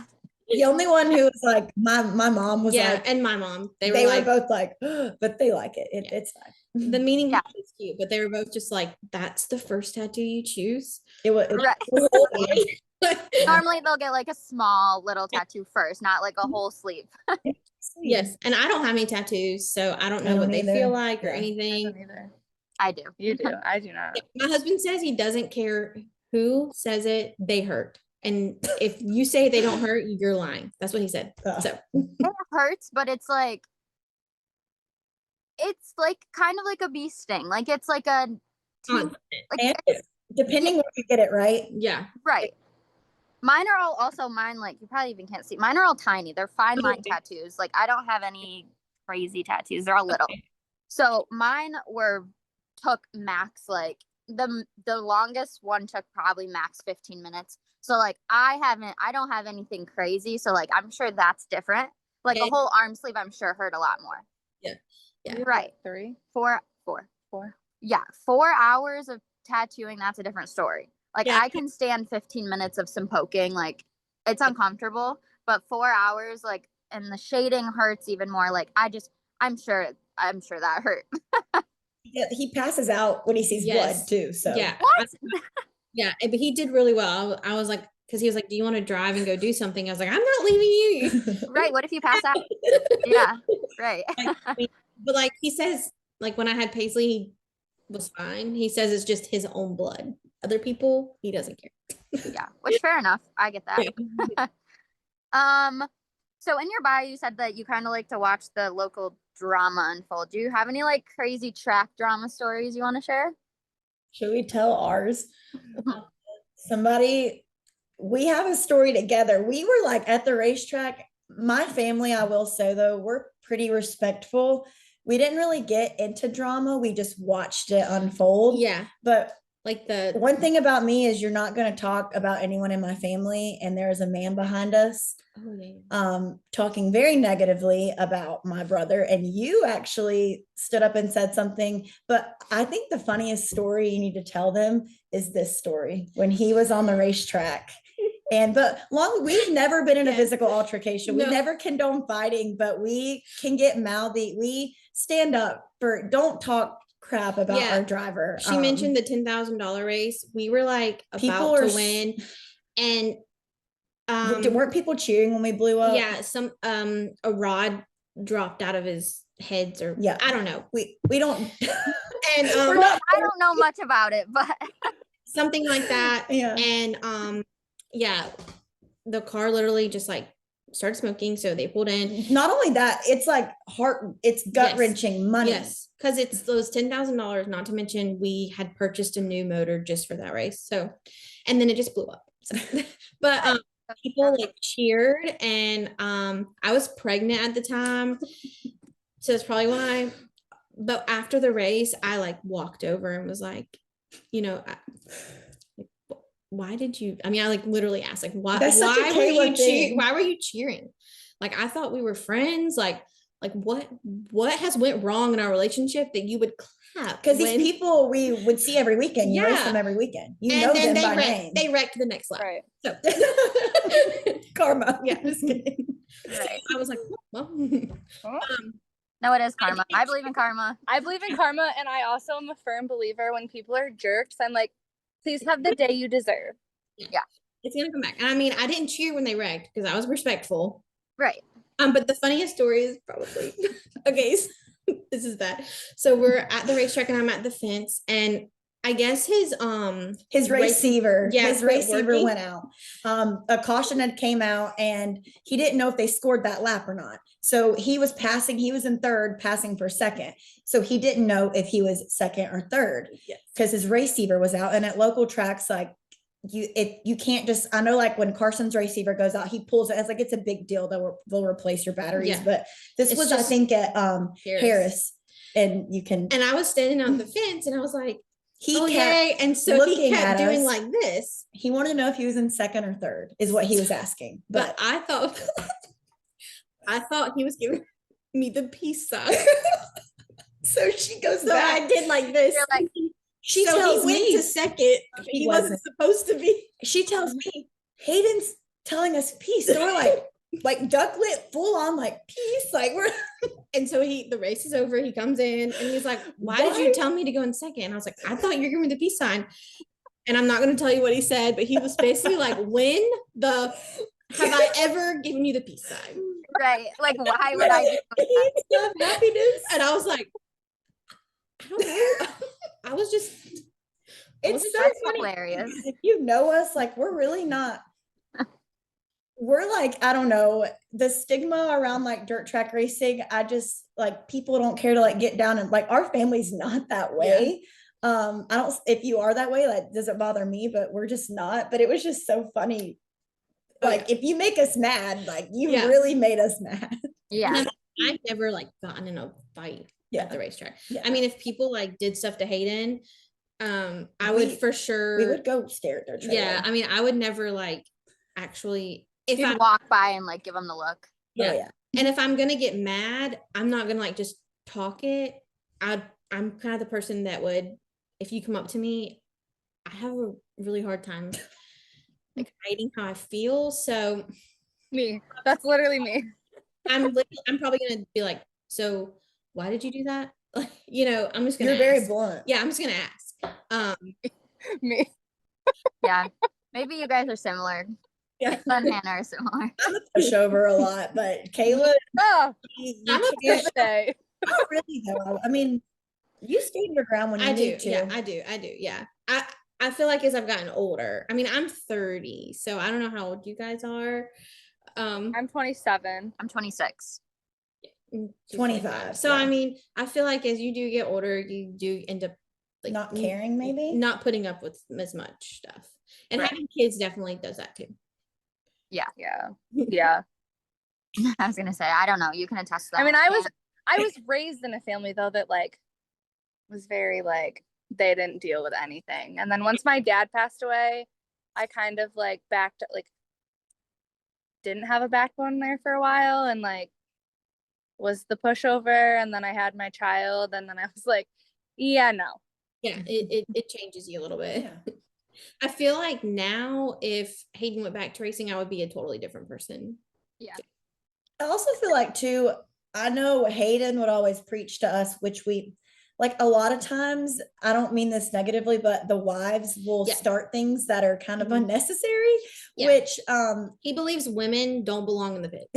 The only one who was like, my mom was like, and my mom, they were both like, but they like it. It's fine. The meaning is cute, but they were both just like, that's the first tattoo you choose. It was right. Normally they'll get like a small little tattoo first, not like a whole sleeve. Yes, and I don't have any tattoos, so I don't know what they feel like or anything. I do. You do. I do not. My husband says he doesn't care who says it, they hurt. And if you say they don't hurt, you're lying. That's what he said. So it hurts, but it's like kind of like a bee sting. Like it's like depending where you get it, right? Yeah. Right. Mine are all also mine, like you probably even can't see. Mine are all tiny. They're fine line tattoos. Like I don't have any crazy tattoos. They're all little. Okay. So mine took max like the longest one took probably max 15 minutes. So like I don't have anything crazy. So like I'm sure that's different. Like a whole arm sleeve, I'm sure hurt a lot more. Yeah. You're right. 4 Yeah, 4 hours of tattooing, that's a different story. Like I can stand 15 minutes of some poking, like it's uncomfortable, but 4 hours, like, and the shading hurts even more. Like I'm sure that hurt. Yeah, he passes out when he sees blood too. So what? Yeah, but he did really well. I was like, because he was like, "Do you want to drive and go do something?" I was like, "I'm not leaving you." Right. What if you pass out? Yeah. Right. But like he says, like when I had Paisley, he was fine. He says it's just his own blood. Other people, he doesn't care. Yeah, which fair enough. I get that. So in your bio, you said that you kind of like to watch the local drama unfold. Do you have any like crazy track drama stories you want to share? Should we tell ours? We have a story together. We were like at the racetrack. My family, I will say though, we're pretty respectful. We didn't really get into drama. We just watched it unfold. Yeah. But like the one thing about me is you're not going to talk about anyone in my family. And there is a man behind us talking very negatively about my brother. And you actually stood up and said something. But I think the funniest story you need to tell them is this story when he was on the racetrack. We've never been in a physical altercation. We never condone fighting, but we can get mouthy. We stand up don't talk crap about our driver. She mentioned the $10,000 race. We were like about to win, and weren't people cheering when we blew up? Yeah, a rod dropped out of his heads, or I don't know. We don't. And I don't know much about it, but something like that. Yeah, and the car literally just like started smoking, so they pulled in. Not only that, it's like it's gut-wrenching money. Yes, because it's those $10,000, not to mention we had purchased a new motor just for that race. So, and then it just blew up. So, but people like cheered, and I was pregnant at the time, so it's probably why. But after the race, I like walked over and was like, why did you? I mean, I like literally asked, like, why were you cheering? Like, I thought we were friends. Like what has went wrong in our relationship that you would clap? Because these people we would see every weekend. You race them every weekend. You know them by name. They wrecked the next lap. Right. So karma. Yeah. Just kidding. Right. I was like, well. No, it is karma. I believe in karma. I believe in karma, and I also am a firm believer when people are jerks. I'm like, please have the day you deserve. Yeah. It's gonna come back. And I mean, I didn't cheer when they wrecked because I was respectful. Right. But the funniest story is probably okay. So this is that. So we're at the racetrack and I'm at the fence, and I guess his receiver went out. A caution had came out and he didn't know if they scored that lap or not. So he was in third, passing for second. So he didn't know if he was second or third because his receiver was out. And at local tracks, like you can't just, I know like when Carson's receiver goes out, he pulls it. It's like, it's a big deal. They'll replace your batteries, but this was, I think at Harris, and you can. And I was standing on the fence and I was like, and so he kept doing like this. He wanted to know if he was in second or third is what he was asking. But I thought he was giving me the peace sign. So she goes back. I did like this. Like, he went to second. He wasn't supposed to be. She tells me Hayden's telling us peace. So we're like ducklet full on like peace. Like we're and so the race is over. He comes in and he's like, why did you tell me to go in second? And I was like, I thought you were giving me the peace sign. And I'm not going to tell you what he said, but he was basically like, have I ever given you the peace sign? Right. Like, why would I do happiness? And I was like, I don't know. I was just, it's so hilarious. If you know us, like, we're really not. We're like, I don't know, the stigma around like dirt track racing. I just like, people don't care to like get down and like, our family's not that way. I don't, if you are that way, that doesn't bother me, but we're just not. But it was just so funny Like, if you make us mad, like, you Yeah. really made us mad. Yeah. And I've never like gotten in a fight Yeah. at the racetrack. Yeah. I mean, if people like did stuff to Hayden, I would for sure. We would go stare at their trailer. Yeah, I mean, I would never like actually if You'd I walk by and like give them the look. Oh, yeah. yeah. And if I'm gonna get mad, I'm not gonna like just talk it. I'm kind of the person that would, if you come up to me, I have a really hard time like hiding how I feel. So Me. That's literally me. I'm probably gonna be like, so why did you do that? Like, you know, I'm just gonna You're very ask. blunt. Yeah, I'm just gonna ask. Me. Yeah. Maybe you guys are similar. Yeah. Fun and Hannah are similar. I'm a pushover a lot, but Kayla, Oh, you I'm a can't. say. Not really though. I mean, you stand your ground when you I do. need to. Yeah, I do. Yeah. I feel like as I've gotten older, I mean, I'm 30, so I don't know how old you guys are. I'm 27. I'm 26. 25. So yeah. I mean, I feel like as you do get older, you do end up like Not caring, maybe? not putting up with as much stuff. And Right. having kids definitely does that too. Yeah. Yeah. Yeah. I was gonna say, I don't know. You can attest to that. I mean, I was raised in a family though that like was very like they didn't deal with anything. And then once my dad passed away, I kind of like backed like didn't have a backbone there for a while and like was the pushover, and then I had my child, and then I was like, yeah, no. Yeah, it changes you a little bit. Yeah. I feel like now if Hayden went back to racing, I would be a totally different person. Yeah. I also feel like too, I know Hayden would always preach to us, which we like a lot of times, I don't mean this negatively, but the wives will Yeah. start things that are kind of Mhm. unnecessary, Yeah. which He believes women don't belong in the pit.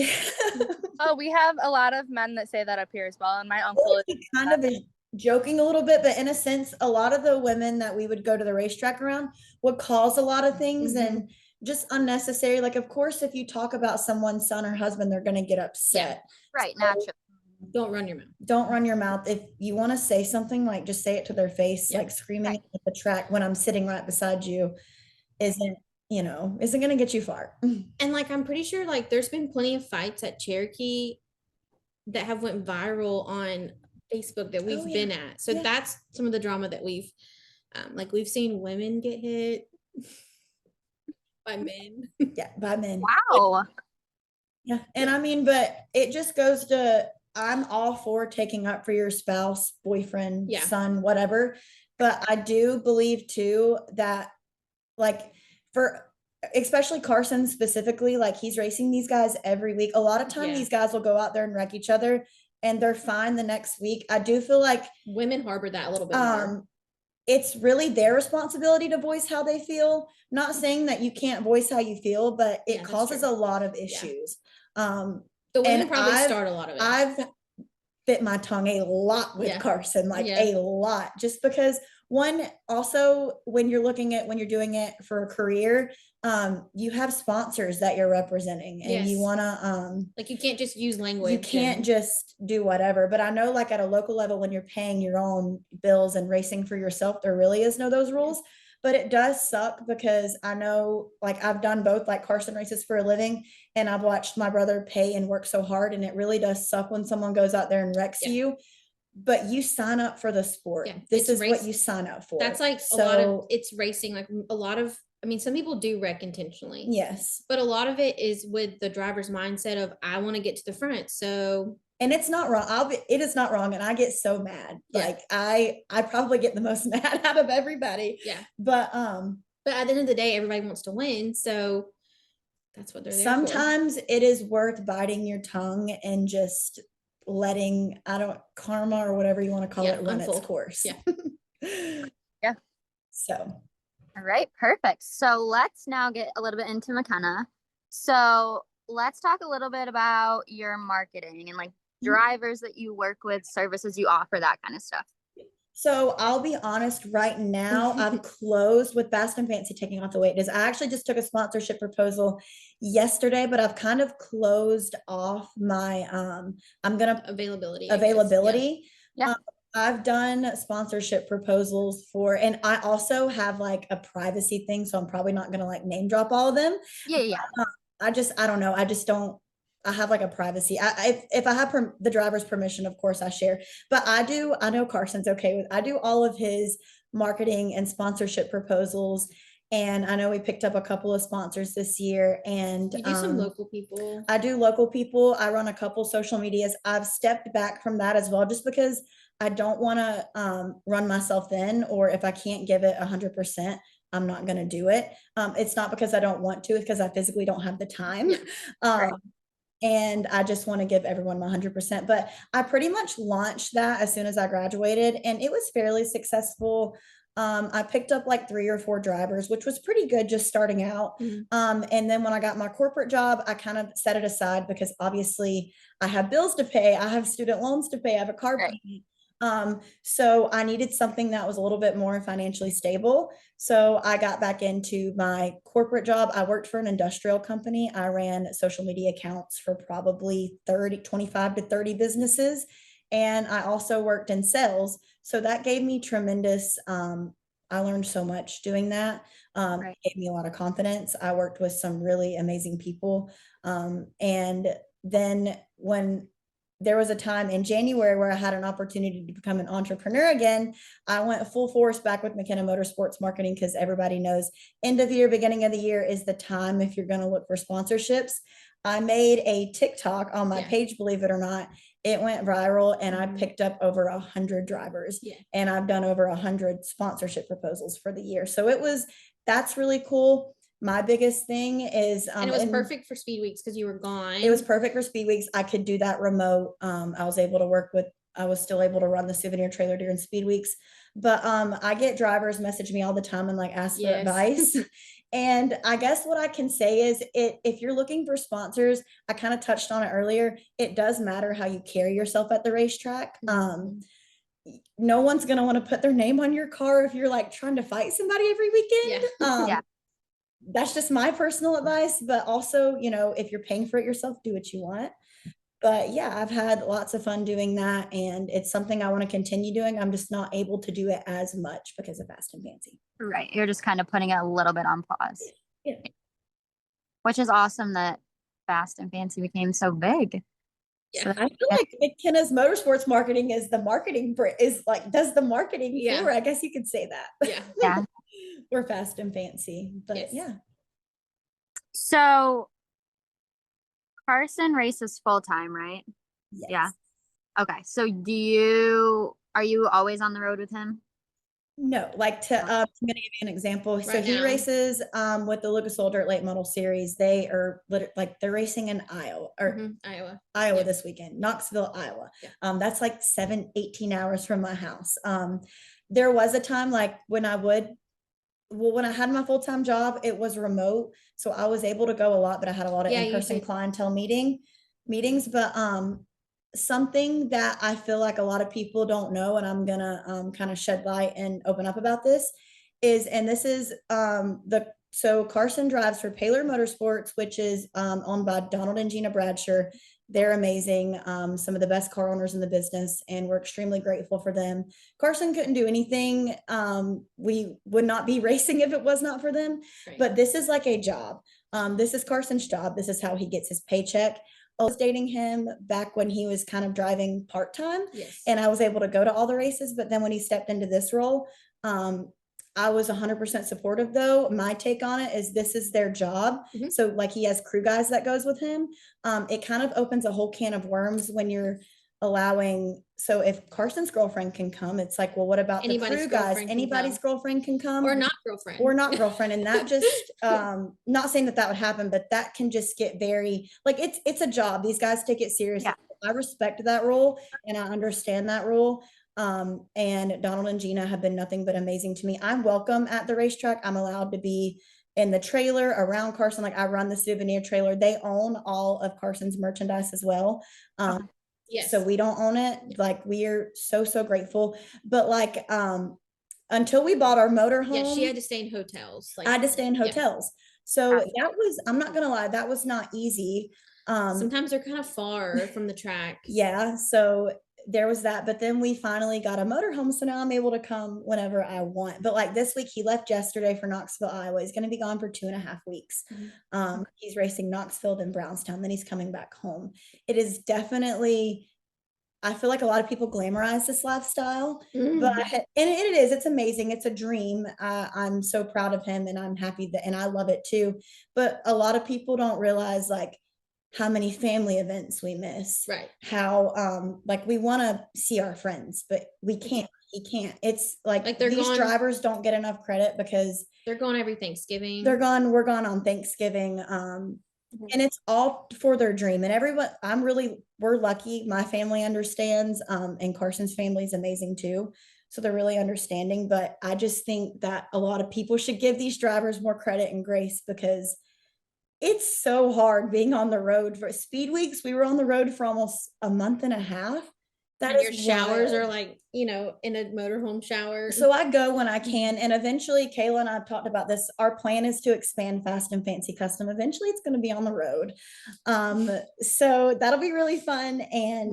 Oh, we have a lot of men that say that up here as well, and my uncle he kind of is joking a little bit, but in a sense, a lot of the women that we would go to the racetrack around would cause a lot of things and just unnecessary. Like, of course, if you talk about someone's son or husband, they're going to get upset. Right. So Naturally. Don't run your mouth. don't run your mouth. If you want to say something, like just say it to their face, Yeah. like screaming Right. at the track when I'm sitting right beside you isn't going to get you far. And like I'm pretty sure like there's been plenty of fights at Cherokee that have went viral on Facebook that we've Oh, yeah. been at. So Yeah. that's some of the drama that we've like we've seen women get hit by men. Yeah, by men. Wow. Yeah. And I mean, but it just goes to, I'm all for taking up for your spouse, boyfriend, Yeah. son, whatever. But I do believe too that like for especially Carson specifically, like he's racing these guys every week. A lot of time Yeah. these guys will go out there and wreck each other and they're fine the next week. I do feel like Women harbor that a little bit more. it's really their responsibility to voice how they feel. Not saying that you can't voice how you feel, but Yeah, it that's causes true. a lot of issues. The women and probably I've- start a lot of it. I've bit my tongue a lot with Yeah. Carson, like Yeah. a lot, just because one, also when you're doing it for a career, you have sponsors that you're representing and you Yes. want to, like you can't just use language. you can't and- just do whatever. But I know like at a local level, when you're paying your own bills and racing for yourself, there really is no those rules. But it does suck because I know like I've done both, like Carson races for a living and I've watched my brother pay and work so hard. And it really does suck when someone goes out there and wrecks Yeah. you. But you sign up for the sport. Yeah, This it's is race- what you sign up for. That's like a lot of it's racing. Like a lot of, I mean, some people do wreck intentionally. Yes. But a lot of it is with the driver's mindset of I want to get to the front. So And it's not wrong. It is not wrong. And I get so mad. Yeah. Like I probably get the most mad out of everybody. yeah. But But at the end of the day, everybody wants to win. So that's what they're there for. sometimes it is worth biting your tongue and just letting karma or whatever you want to call Yeah, it run unfold. its course. Yeah. Yeah. So All right, perfect. So let's now get a little bit into Makenna. So let's talk a little bit about your marketing and like drivers that you work with, services you offer, that kind of stuff. So I'll be honest, right now I've closed with Fast and Fancy taking off the weight. I actually just took a sponsorship proposal yesterday, but I've kind of closed off my Availability. Yeah. I've done sponsorship proposals and I also have like a privacy thing, so I'm probably not gonna like name drop all of them. Yeah. I don't know. I have like a privacy. If I have the driver's permission, of course I share, but I know Carson's okay with, I do all of his marketing and sponsorship proposals. And I know we picked up a couple of sponsors this year, and You do some local people. I do local people. I run a couple social medias. I've stepped back from that as well, just because I don't want to run myself thin, or if I can't give it 100%, I'm not going to do it. It's not because I don't want to, it's because I physically don't have the time. Yeah. Right. And I just want to give everyone my 100%. But I pretty much launched that as soon as I graduated, and it was fairly successful. I picked up like 3 or 4 drivers, which was pretty good just starting out. And then when I got my corporate job, I kind of set it aside because obviously I have bills to pay, I have student loans to pay, I have a car payment. So I needed something that was a little bit more financially stable. So I got back into my corporate job. I worked for an industrial company. I ran social media accounts for probably 25 to 30 businesses. And I also worked in sales. So that gave me tremendous, I learned so much doing that. Right. Gave me a lot of confidence. I worked with some really amazing people. And then when there was a time in January where I had an opportunity to become an entrepreneur again, I went full force back with Makenna Motorsports marketing, because everybody knows end of year, beginning of the year is the time if you're going to look for sponsorships. I made a TikTok on my page, believe it or not. It went viral, and I picked up over 100 drivers, and I've done over 100 sponsorship proposals for the year. So that's really cool. My biggest thing is, and it was perfect for speed weeks because you were gone. It was perfect for speed weeks. I could do that remote. I was still able to run the souvenir trailer during speed weeks, but I get drivers message me all the time and like ask for advice. And I guess what I can say is, if you're looking for sponsors, I kind of touched on it earlier, it does matter how you carry yourself at the racetrack. No one's going to want to put their name on your car if you're like trying to fight somebody every weekend. That's just my personal advice. But also, if you're paying for it yourself, do what you want. But yeah, I've had lots of fun doing that, and it's something I want to continue doing. I'm just not able to do it as much because of Fast and Fancy. Right. You're just kind of putting it a little bit on pause. Yeah. Which is awesome that Fast and Fancy became so big. Yeah. So I feel like Makenna's Motorsports marketing does the marketing for, I guess you could say that. Yeah. Yeah. We're Fast and Fancy, but yeah. So Carson races full time, right? Yes. Yeah. Okay. So are you always on the road with him? No, I'm going to give you an example. So he races with the Lucas Oil Dirt Late Model Series. They are they're racing in Iowa Iowa this weekend, Knoxville, Iowa. That's like 18 hours from my house. There was a time when I had my full-time job, it was remote. So I was able to go a lot, but I had a lot of in-person clientele meetings. But something that I feel like a lot of people don't know, and I'm gonna kind of shed light and open up about this is, so Carson drives for Paler Motorsports, which is owned by Donald and Gina Bradsher. They're amazing, some of the best car owners in the business, and we're extremely grateful for them. Carson couldn't do anything. We would not be racing if it was not for them. Right. But this is like a job. This is Carson's job. This is how he gets his paycheck. I was dating him back when he was kind of driving part-time, and I was able to go to all the races. But then when he stepped into this role, I was 100% supportive though. My take on it is this is their job. So he has crew guys that goes with him. It kind of opens a whole can of worms when you're allowing, so if Carson's girlfriend can come, it's like, well, what about anybody's the crew guys? Anybody's girlfriend can come. Or not girlfriend. And that just, not saying that would happen, but that can just get very, it's a job. These guys take it seriously. I respect that role and I understand that role. And Donald and Gina have been nothing but amazing to me. I'm welcome at the racetrack. I'm allowed to be in the trailer around Carson. I run the souvenir trailer. They own all of Carson's merchandise as well. So we don't own it. We're so grateful. But until we bought our motorhome, she had to stay in hotels. I had to stay in hotels. So that was, I'm not gonna lie, that was not easy. Sometimes they're kind of far from the track. So there was that, but then we finally got a motorhome. So now I'm able to come whenever I want. But like this week, he left yesterday for Knoxville, Iowa. He's going to be gone for 2.5 weeks. He's racing Knoxville and Brownstown. Then he's coming back home. It is definitely, I feel like a lot of people glamorize this lifestyle, but it's amazing. It's a dream. I'm so proud of him, and I'm happy that, and I love it too. But a lot of people don't realize like how many family events we miss, right? How like we want to see our friends, but we can't. He can't. It's like these drivers don't get enough credit because they're gone every Thanksgiving. They're gone. We're gone on Thanksgiving. And it's all for their dream. And everyone, we're lucky. My family understands, and Carson's family is amazing too. So they're really understanding. But I just think that a lot of people should give these drivers more credit and grace, because it's so hard being on the road. For Speed Weeks, we were on the road for almost a month and a half. And your showers are like, in a motorhome shower. So I go when I can. And eventually, Kayla and I have talked about this. Our plan is to expand Fast and Fancy Custom. Eventually, it's going to be on the road. So that'll be really fun. And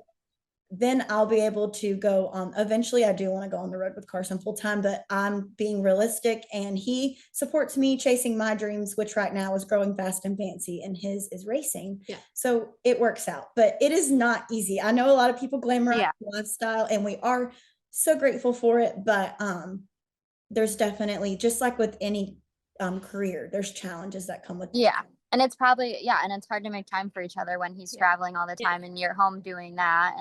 then I'll be able to go on. Eventually, I do want to go on the road with Carson full time, but I'm being realistic, and he supports me chasing my dreams, which right now is growing Fast and Fancy, and his is racing. Yeah. So it works out, but it is not easy. I know a lot of people glamorize the lifestyle, and we are so grateful for it, but there's definitely, just like with any career, there's challenges that come with it. Yeah. And it's probably, and it's hard to make time for each other when he's traveling all the time and you're home doing that.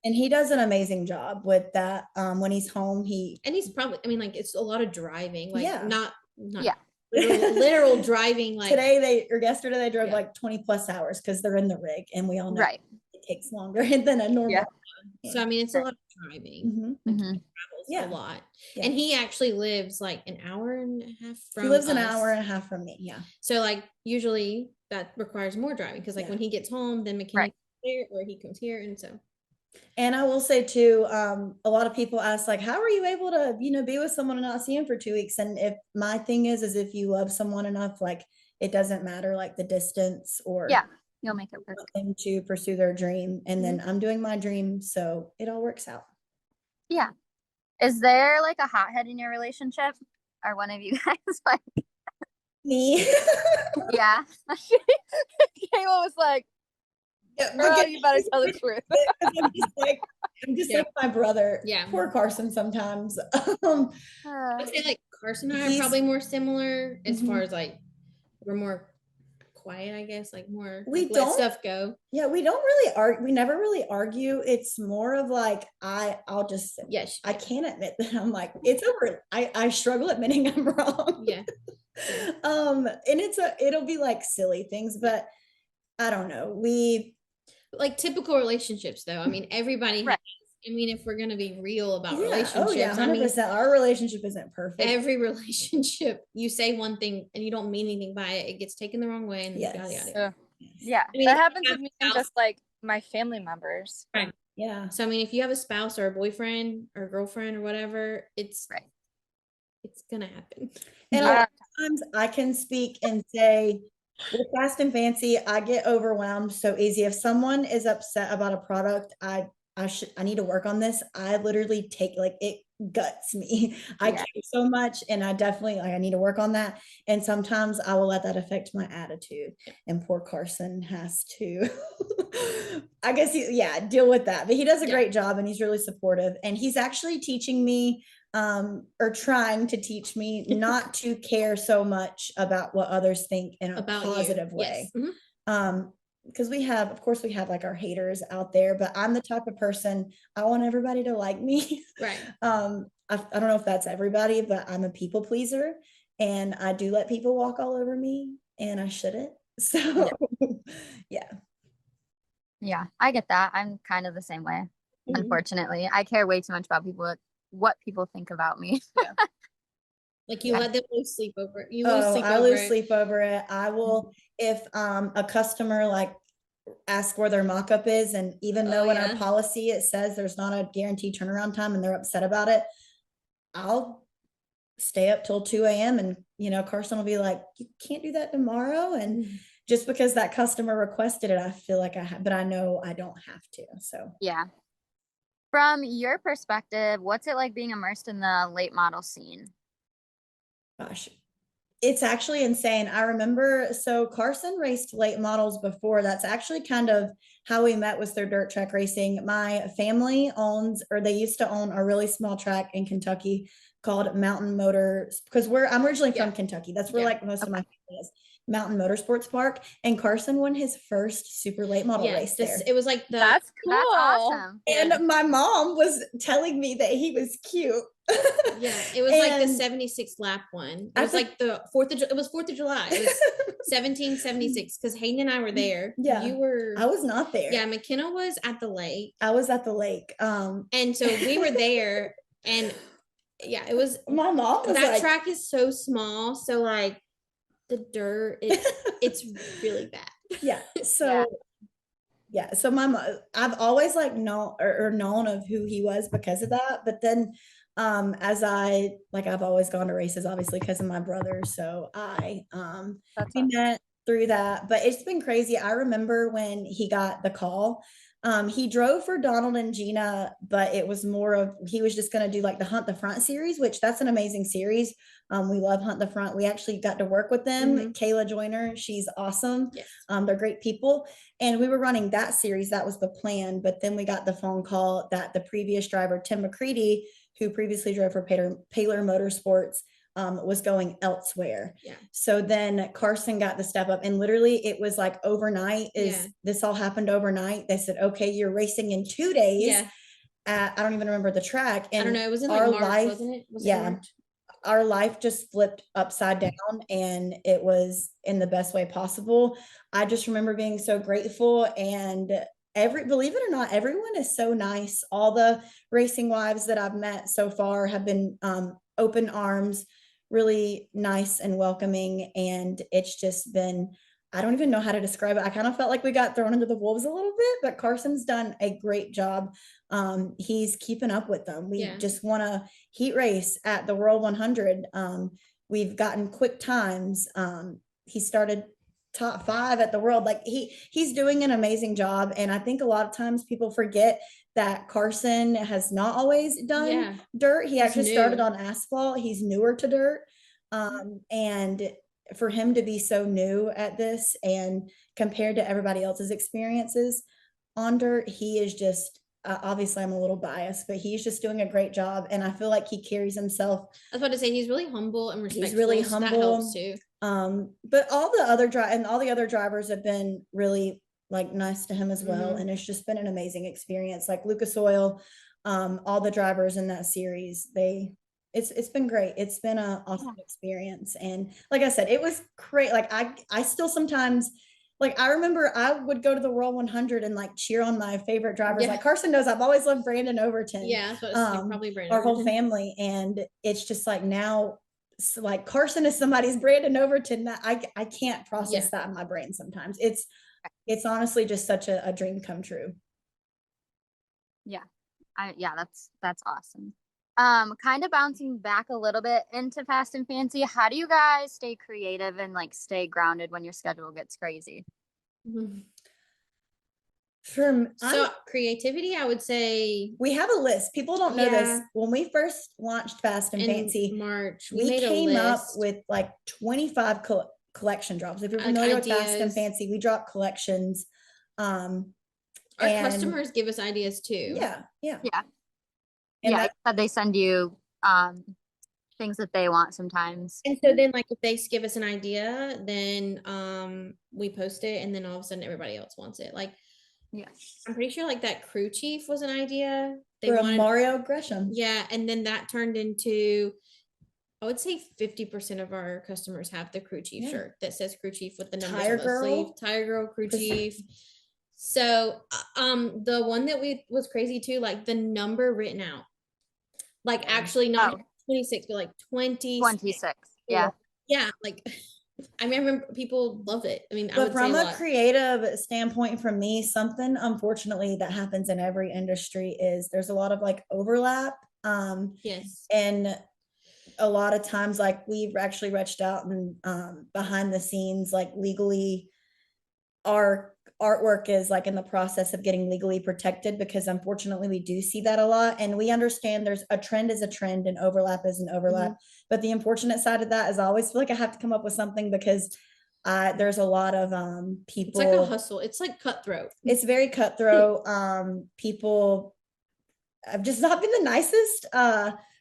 And he does an amazing job with that. When he's home, he's probably, it's a lot of driving, like not yeah, literal driving. Like yesterday they drove like 20 plus hours because they're in the rig, and we all know it takes longer than a normal. Yeah. So it's a lot of driving. He travels a lot, and he actually lives like an hour and a half from He lives us. an hour and a half from me. Yeah. So like usually that requires more driving, because like when he gets home, then Makenna comes there, or he comes here, and so. And I will say too, a lot of people ask like, how are you able to, be with someone and not see him for 2 weeks? And if my thing is if you love someone enough, like it doesn't matter like the distance, or you'll make it work. Them to pursue their dream. And then I'm doing my dream, so it all works out. Yeah. Is there like a hothead in your relationship? Are one of you guys like me? Yeah. Kayla was like, girl, you better tell the truth. I'm just like my brother. Yeah. Poor Carson sometimes. I'd say like Carson and I are probably more similar as far as like we're more quiet, I guess, like more let stuff go. Yeah, we don't really argue. We never really argue. It's more of like I'll just I can't admit that I'm like, it's over. I struggle admitting I'm wrong. Yeah. And it'll be like silly things, but I don't know. We like typical relationships though. Everybody has, if we're gonna be real about relationships. Oh yeah, 100%. Our relationship isn't perfect. Every relationship, you say one thing and you don't mean anything by it, it gets taken the wrong way, and yada yada. Yeah, that happens with me and just like my family members. Right. Yeah. So if you have a spouse or a boyfriend or girlfriend or whatever, it's gonna happen. And a lot of times I can speak and say, with Fast and Fancy, I get overwhelmed so easy. If someone is upset about a product, I need to work on this. I literally take it guts me. I care so much, and I definitely I need to work on that. And sometimes I will let that affect my attitude. And poor Carson has to, I guess deal with that. But he does a great job, and he's really supportive. And he's actually teaching me, or trying to teach me not to care so much about what others think in a positive way. Yes. Because we have like our haters out there, but I'm the type of person, I want everybody to like me. Right. I don't know if that's everybody, but I'm a people pleaser, and I do let people walk all over me, and I shouldn't. So yeah, I get that. I'm kind of the same way. Unfortunately, I care way too much about what people think about me. Like you let them lose sleep over it. I lose sleep over it. I will, if a customer like ask where their mock-up is, and even though in our policy it says there's not a guaranteed turnaround time and they're upset about it, I'll stay up till 2 a.m. and Carson will be like, you can't do that tomorrow. And just because that customer requested it, I feel like but I know I don't have to. So yeah. From your perspective, what's it like being immersed in the late model scene? Gosh, it's actually insane. I remember, so Carson raced late models before. That's actually kind of how we met, was their dirt track racing. My family owns, or they used to own, a really small track in Kentucky called Mountain Motors, because I'm originally from Kentucky. That's where like most of my family is. Mountain Motorsports Park, and Carson won his first super late model race there. It was like That's cool. That's awesome. And my mom was telling me that he was cute. Yeah, it was like the 76 lap one. It was like the 4th of, it was 4th of July. It was 1776, because Hayden and I were there. Yeah. You were. I was not there. Yeah, Makenna was at the lake. I was at the lake. And so we were there, and yeah, it was. My mom was that like, track is so small, so like the dirt, it's really bad. Yeah. So so my mom, I've always like known of who he was because of that. But then as I've always gone to races, obviously, because of my brother. So we met through that. But it's been crazy. I remember when he got the call. He drove for Donald and Gina, but it was more of, he was just going to do like the Hunt the Front series, which that's an amazing series. We love Hunt the Front. We actually got to work with them. Kayla Joyner, she's awesome. Yes. They're great people. And we were running that series. That was the plan. But then we got the phone call that the previous driver, Tim McCready, who previously drove for Paler Motorsports, was going elsewhere. Yeah. So then Carson got the step up, and literally it was like overnight. This all happened overnight. They said, okay, you're racing in 2 days. Yeah. I don't even remember the track. And I don't know. It was in like March, wasn't it? Was it March? Our life just flipped upside down, and it was in the best way possible. I just remember being so grateful, and believe it or not, everyone is so nice. All the racing wives that I've met so far have been open arms, really nice and welcoming. And it's just been, I don't even know how to describe it. I kind of felt like we got thrown into the wolves a little bit, but Carson's done a great job. He's keeping up with them. We just won a heat race at the World 100. We've gotten quick times. He started top 5 at the world. Like he's doing an amazing job. And I think a lot of times people forget that Carson has not always done dirt. He actually started on asphalt. He's newer to dirt. And for him to be so new at this, and compared to everybody else's experiences on dirt, he is just, obviously I'm a little biased, but he's just doing a great job. And I feel like he carries himself. I was about to say, he's really humble and respectful. He's really humble. That helps too. But all the other drivers have been really like nice to him as well. And it's just been an amazing experience. Like Lucas Oil, all the drivers in that series, it's been great. It's been an awesome experience. And like I said, it was great. Like I still sometimes, like I remember I would go to the World 100 and like cheer on my favorite drivers. Like Carson knows I've always loved Brandon Overton. Yeah, so probably Brandon. Our whole family. And it's just like now, so like Carson is somebody's Brandon Overton, that I can't process that in my brain sometimes. It's honestly just such a dream come true. That's awesome. Kind of bouncing back a little bit into Fast and Fancy, how do you guys stay creative and like stay grounded when your schedule gets crazy? Creativity, I would say we have a list. People don't know this. When we first launched Fast and Fancy March, we came up with like 25 collection drops. If you're familiar with Fast and Fancy, we drop collections. Our customers give us ideas too. And they send you things that they want sometimes. And so then like if they give us an idea, then we post it, and then all of a sudden everybody else wants it. Like I'm pretty sure like that crew chief was an idea. They wanted Mario Gresham. Yeah, and then that turned into, I would say 50% of our customers have the crew chief shirt that says crew chief with the numbers on the sleeve. Tire Girl, crew chief. So the one that was crazy too, like the number written out, like actually not 26 but like 26. Yeah like I remember people loved it. I mean, but from a creative standpoint, from me, something unfortunately that happens in every industry is there's a lot of like overlap. And a lot of times, like we've actually reached out and behind the scenes, like legally, our artwork is like in the process of getting legally protected, because unfortunately we do see that a lot, and we understand there's a trend is a trend and overlap is an overlap. But the unfortunate side of that is I always feel like I have to come up with something, because there's a lot of people. It's like a hustle. It's like cutthroat. It's very cutthroat. People have just not been the nicest.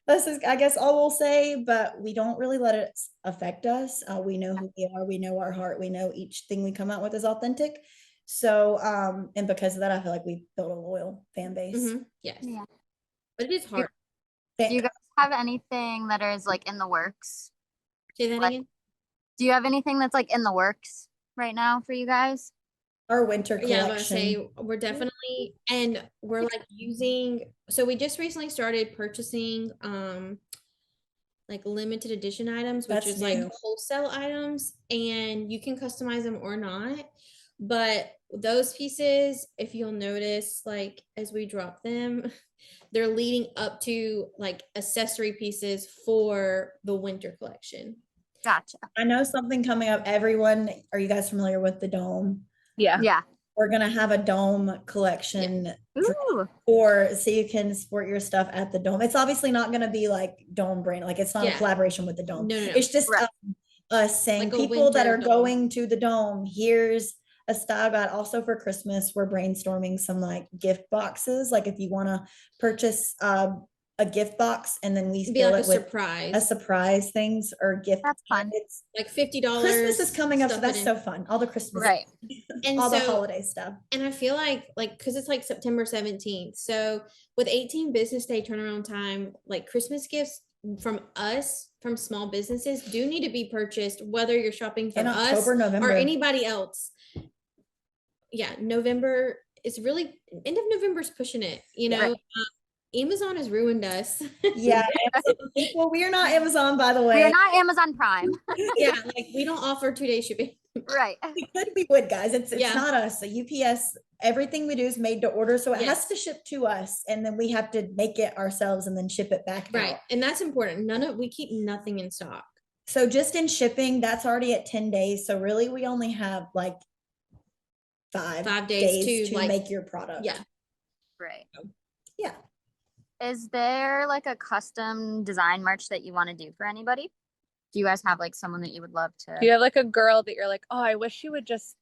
This is, I guess, all we'll say, but we don't really let it affect us. We know who we are. We know our heart. We know each thing we come out with is authentic. So, and because of that, I feel like we built a loyal fan base. Yes. Yeah. But it is hard. Do you guys have anything that is like in the works? Say that again. Do you have anything that's like in the works right now for you guys? Our winter collection. Yeah, I was gonna say we're definitely, and we're like using, so we just recently started purchasing like limited edition items, which is like wholesale items, and you can customize them or not. But those pieces, if you'll notice, like as we drop them, they're leading up to like accessory pieces for the winter collection. Gotcha. I know something coming up. Everyone, are you guys familiar with the dome? Yeah. We're gonna have a dome collection Ooh. so you can sport your stuff at the dome. It's obviously not gonna be like dome brand, like it's not a collaboration with the dome. No. It's just us saying, like people that are dome. going to the dome, here's a style guide. Also for Christmas, we're brainstorming some like gift boxes. Like if you want to purchase a gift box and then we fill like it with a surprise things or gift. That's fun. It's like $50. Christmas is coming up, so that's so fun. All the Christmas, right? And all so, the holiday stuff. And I feel like because it's like September 17th, so with 18 business day turnaround time, like Christmas gifts from us, from small businesses, do need to be purchased, whether you're shopping from October, us November. or anybody else. Yeah, November is really, end of November is pushing it, you know. Amazon has ruined us. Yeah. Well, we are not Amazon, by the way. We are not Amazon Prime. Yeah, like we don't offer 2-day shipping. Right. We would, guys. It's not us. So UPS, everything we do is made to order. So it has to ship to us, and then we have to make it ourselves and then ship it back out. And that's important. We keep nothing in stock. So just in shipping, that's already at 10 days. So really we only have like 5 days to like, make your product. Yeah. Right. Yeah. Is there like a custom design merch that you want to do for anybody? Do you guys have like someone that you would love to? Do you have like a girl that you're like, oh, I wish she would just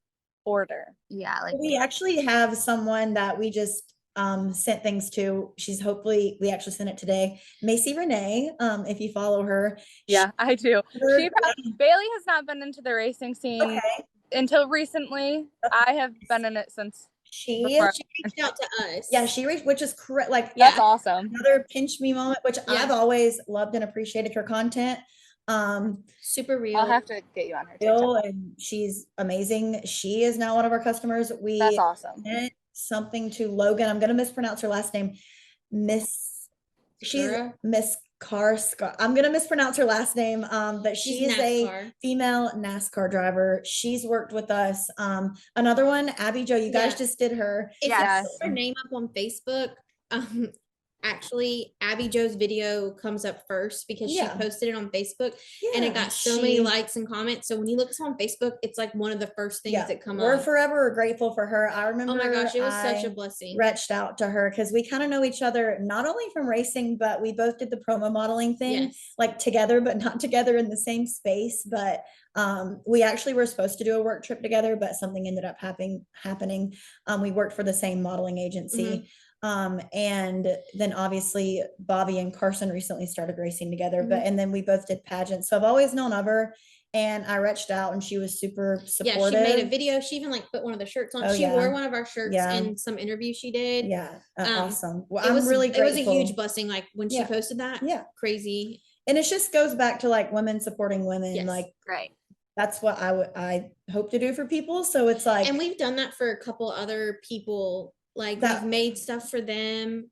order? Yeah. Like we actually have someone that we just sent things to. We actually sent it today. Macy Renee, if you follow her. Yeah, I do. Bailey has not been into the racing scene until recently. I have been in it since. She reached out to us. Yeah, she reached, which is correct. Like that's awesome. Another pinch me moment, which I've always loved and appreciated her content. Super real. I'll have to get you on her TikTok. And she's amazing. She is now one of our customers. That's awesome. Sent something to Logan. I'm gonna mispronounce her last name. She's Miss Karscar. I'm gonna mispronounce her last name. But she is a female NASCAR driver. She's worked with us. Another one, Abby Jo. You guys just did her. If you put her name up on Facebook, actually Abby Jo's video comes up first because she posted it on Facebook and it got so many likes and comments. So when you look us on Facebook, it's like one of the first things that come up. We're forever grateful for her. I remember, oh my gosh, it was such a blessing. Reached out to her because we kind of know each other, not only from racing, but we both did the promo modeling thing like together, but not together in the same space. But we actually were supposed to do a work trip together, but something ended up happening. We worked for the same modeling agency. And then obviously Bobby and Carson recently started racing together, and then we both did pageants. So I've always known of her, and I reached out and she was super supportive. Yeah, she made a video. She even like put one of the shirts on. She wore one of our shirts in some interview she did. Yeah. Awesome. Well, I'm really grateful. It was a huge blessing. Like when she posted that, crazy. And it just goes back to like women supporting women. Like, that's what I hope to do for people. So it's like, and we've done that for a couple other people. Like we've made stuff for them,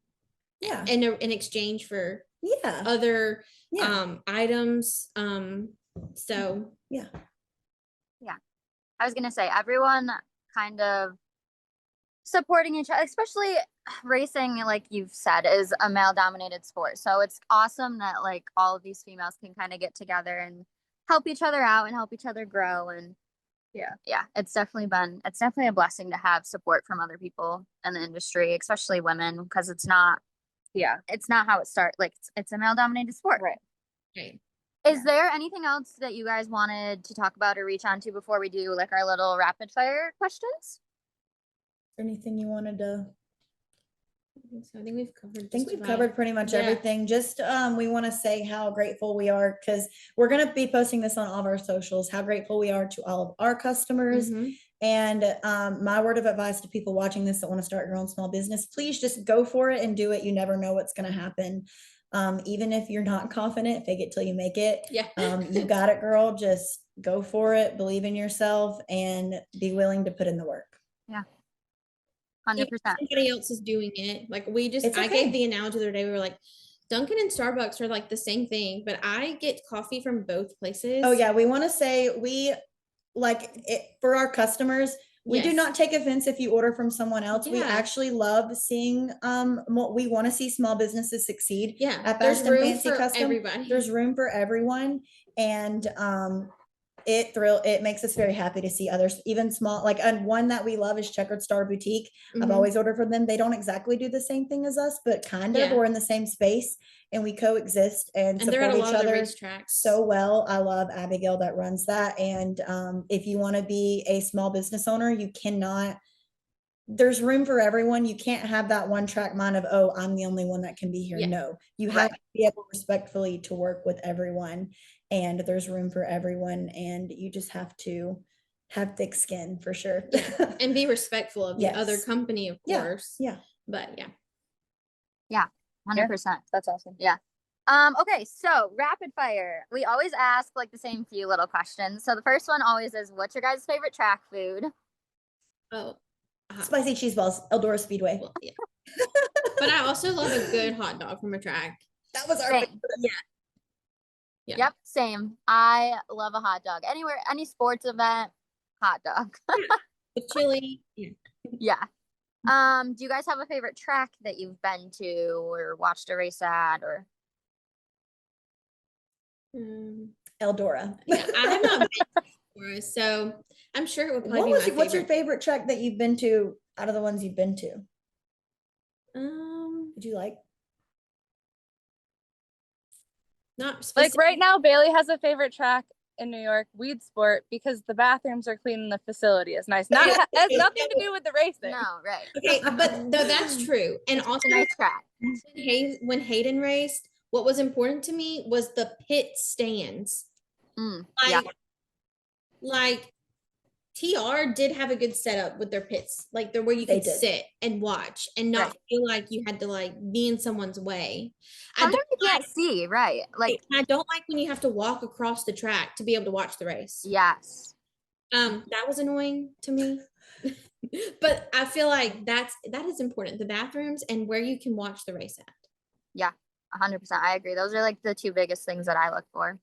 in exchange for other items. So yeah. I was gonna say everyone kind of supporting each other, especially racing, like you've said, is a male-dominated sport. So it's awesome that like all of these females can kind of get together and help each other out and help each other grow. And Yeah, it's definitely a blessing to have support from other people in the industry, especially women, because it's not how it starts. Like it's a male dominated sport. Right. Is there anything else that you guys wanted to talk about or reach on to before we do like our little rapid fire questions? Anything you wanted to? I think we've covered. I think we've covered pretty much everything. Just we want to say how grateful we are, because we're going to be posting this on all of our socials, how grateful we are to all of our customers. And my word of advice to people watching this that want to start your own small business, please just go for it and do it. You never know what's going to happen. Even if you're not confident, fake it till you make it. Yeah. You got it, girl. Just go for it. Believe in yourself and be willing to put in the work. Yeah. 100%. Somebody else is doing it. Like I gave the analogy the other day. We were like, Dunkin' and Starbucks are like the same thing, but I get coffee from both places. Oh yeah, we want to say we like it for our customers. We do not take offense if you order from someone else. We actually love seeing we want to see small businesses succeed. Yeah, at there's Fast and room Fancy for Custom. everybody. There's room for everyone, and it makes us very happy to see others, even small, like, and one that we love is Checkered Star Boutique. I've always ordered from them. They don't exactly do the same thing as us, but kind of, or in the same space, and we coexist and support each other so well. I love Abigail that runs that. And if you want to be a small business owner, you cannot, there's room for everyone. You can't have that one track mind of, oh, I'm the only one that can be here. No, you have to be able respectfully to work with everyone, and there's room for everyone, and you just have to have thick skin for sure. And be respectful of the other company, of course. But yeah, 100%. That's awesome. Yeah. Okay, so rapid fire. We always ask like the same few little questions. So the first one always is, what's your guys' favorite track food? Spicy cheese balls, Eldora Speedway. Well, but I also love a good hot dog from a track. That was our favorite. Yep, same. I love a hot dog. Anywhere, any sports event, hot dog. With chili. Yeah. Do you guys have a favorite track that you've been to or watched a race at, or? Eldora. I have not been to Eldora, so I'm sure it would probably be my favorite. What's your favorite track that you've been to out of the ones you've been to? Would you like? Not like right now, Bailey has a favorite track in New York, Weed Sport, because the bathrooms are clean and the facility is nice. Has nothing to do with the racing. No, right. Okay, but no, that's true. And also, a nice track. When Hayden raced, what was important to me was the pit stands. Like TR did have a good setup with their pits, like where you could sit and watch and not feel like you had to like be in someone's way. Sometimes you can't see, right? Like I don't like when you have to walk across the track to be able to watch the race. Yes. That was annoying to me. But I feel like that is important. The bathrooms and where you can watch the race at. Yeah, 100%. I agree. Those are like the two biggest things that I look for.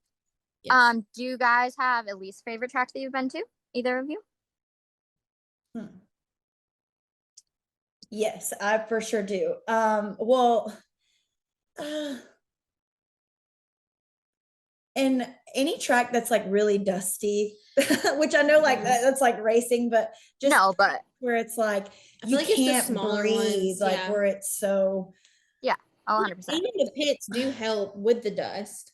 Yes. Do you guys have at least favorite tracks that you've been to? Either of you? Yes, I for sure do. And any track that's like really dusty, which I know like that's like racing, but just where it's like you like can't breathe, ones, like where it's so 100%. Even the pits do help with the dust.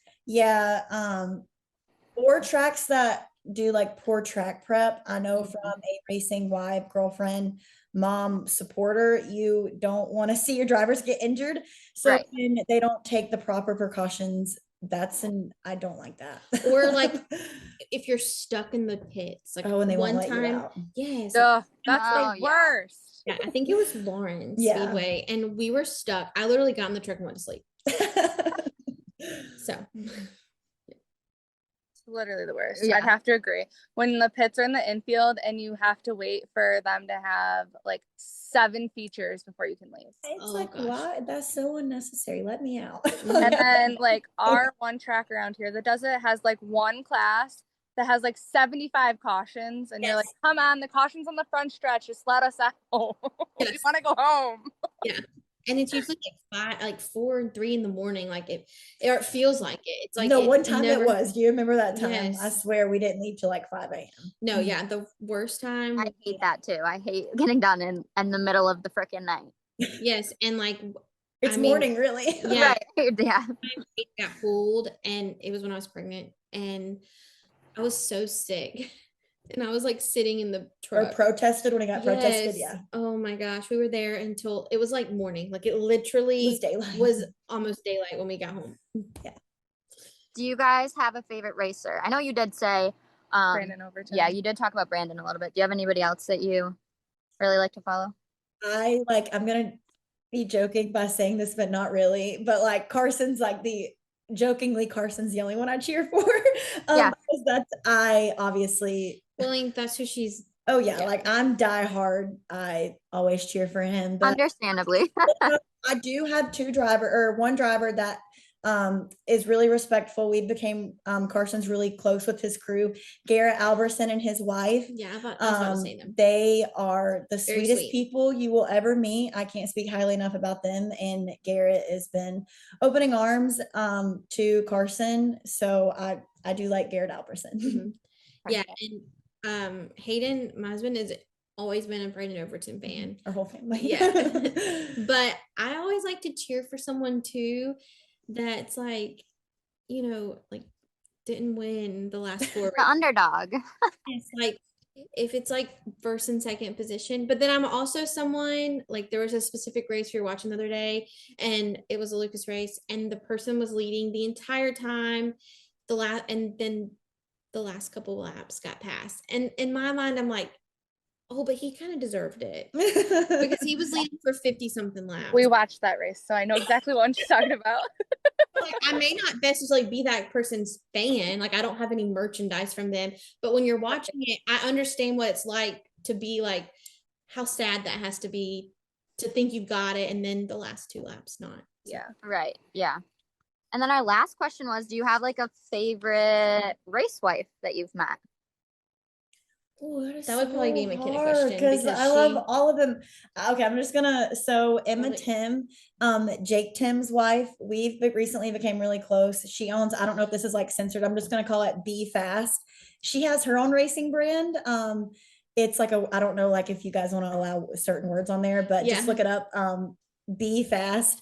Or tracks that do like poor track prep. I know from a racing wife, girlfriend, mom, supporter, you don't want to see your drivers get injured. So when they don't take the proper precautions, I don't like that. Or like if you're stuck in the pits, like and they one won't let you out. Yes. That's the worst. Yeah, I think it was Lawrence Speedway, and we were stuck. I literally got in the truck and went to sleep. So literally the worst. I'd have to agree. When the pits are in the infield and you have to wait for them to have like 7 features before you can leave. It's why? That's so unnecessary. Let me out. And then like our one track around here that does it has like one class that has like 75 cautions, and you're like, come on, the caution's on the front stretch, just let us out. We want to go home. And it's usually like 4 and 3 in the morning. Like or it feels like it. It's like No, it one time never, it was. Do you remember that time? I Yes. swear we didn't leave till like 5 a.m. No, yeah, the worst time. I hate that too. I hate getting done in the middle of the freaking night. Yes, and like It's morning, really. Yeah, Right. Yeah. it got pulled, and it was when I was pregnant, and I was so sick, and I was like sitting in the Or truck. protested when it got protested. Yes. Yeah. Oh my gosh, we were there until it was like morning. Like it literally was daylight. was almost daylight when we got home. Yeah. Do you guys have a favorite racer? I know you did say Brandon Overton. Yeah, you did talk about Brandon a little bit. Do you have anybody else that you really like to follow? I'm gonna be joking by saying this, but not really. But like Carson's like jokingly Carson's the only one I cheer for. Yeah. Because I obviously. Well, that's who she's. Oh yeah, like I'm diehard. I always cheer for him. But understandably. I do have one driver that is really respectful. We became Carson's really close with his crew, Garrett Alberson and his wife. Yeah, I was about to say them. They are the Very sweetest sweet people you will ever meet. I can't speak highly enough about them. And Garrett has been opening arms to Carson. So I do like Garrett Alberson. Mm-hmm. Yeah, and Hayden, my husband, has always been a Brandon Overton fan. Our whole family. Yeah. But I always like to cheer for someone too that's like, like didn't win the last 4 The underdog. It's like if it's like first and second position. But then I'm also someone, like there was a specific race we were watching the other day, and it was a Lucas race, and the person was leading the entire time. And then the last couple laps got passed. And in my mind, I'm like, oh, but he kind of deserved it because he was leading for 50 something laps. We watched that race, so I know exactly what you're talking about. Like, I may not necessarily be that person's fan. Like I don't have any merchandise from them, but when you're watching it, I understand what it's like to be like, how sad that has to be to think you've got it. And then the last 2 laps, not. Yeah. Right. Yeah. And then our last question was, do you have like a favorite race wife that you've met? Oh, that would probably be Makenna question because I love all of them. Okay, I'm just gonna. So Emma Tim, Jake Tim's wife, we've recently became really close. She owns. I don't know if this is like censored. I'm just gonna call it Be Fast. She has her own racing brand. It's like I don't know, like if you guys want to allow certain words on there, but just look it up. Be Fast.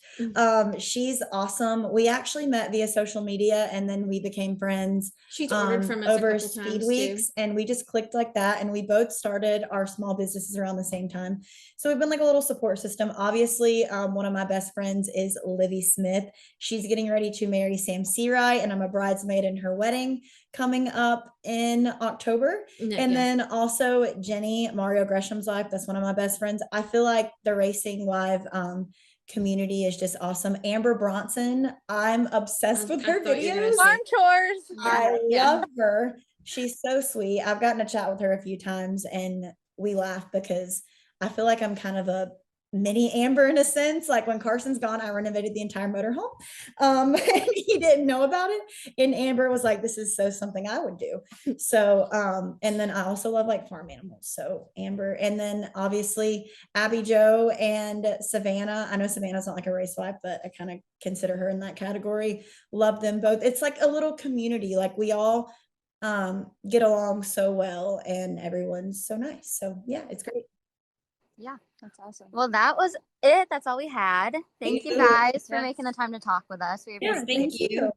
She's awesome. We actually met via social media, and then we became friends. She's ordered from us over Speed Weeks, and we just clicked like that. And we both started our small businesses around the same time, so we've been like a little support system. Obviously, one of my best friends is Livy Smith. She's getting ready to marry Sam Searai, and I'm a bridesmaid in her wedding coming up in October. And then also Jenny, Mario Gresham's wife. That's one of my best friends. I feel like the Racing Live community is just awesome. Amber Bronson, I'm obsessed with her videos. Farm chores. I love her. She's so sweet. I've gotten to chat with her a few times, and we laugh because I feel like I'm kind of a mini Amber in a sense. Like when Carson's gone, I renovated the entire motorhome. And he didn't know about it. And Amber was like, this is so something I would do. So, and then I also love like farm animals. So Amber, and then obviously Abby Jo and Savannah. I know Savannah's not like a race wife, but I kind of consider her in that category. Love them both. It's like a little community. Like we all get along so well, and everyone's so nice. So yeah, it's great. Yeah, that's awesome. Well, that was it. That's all we had. Thank you guys for making the time to talk with us. We appreciate Thank you.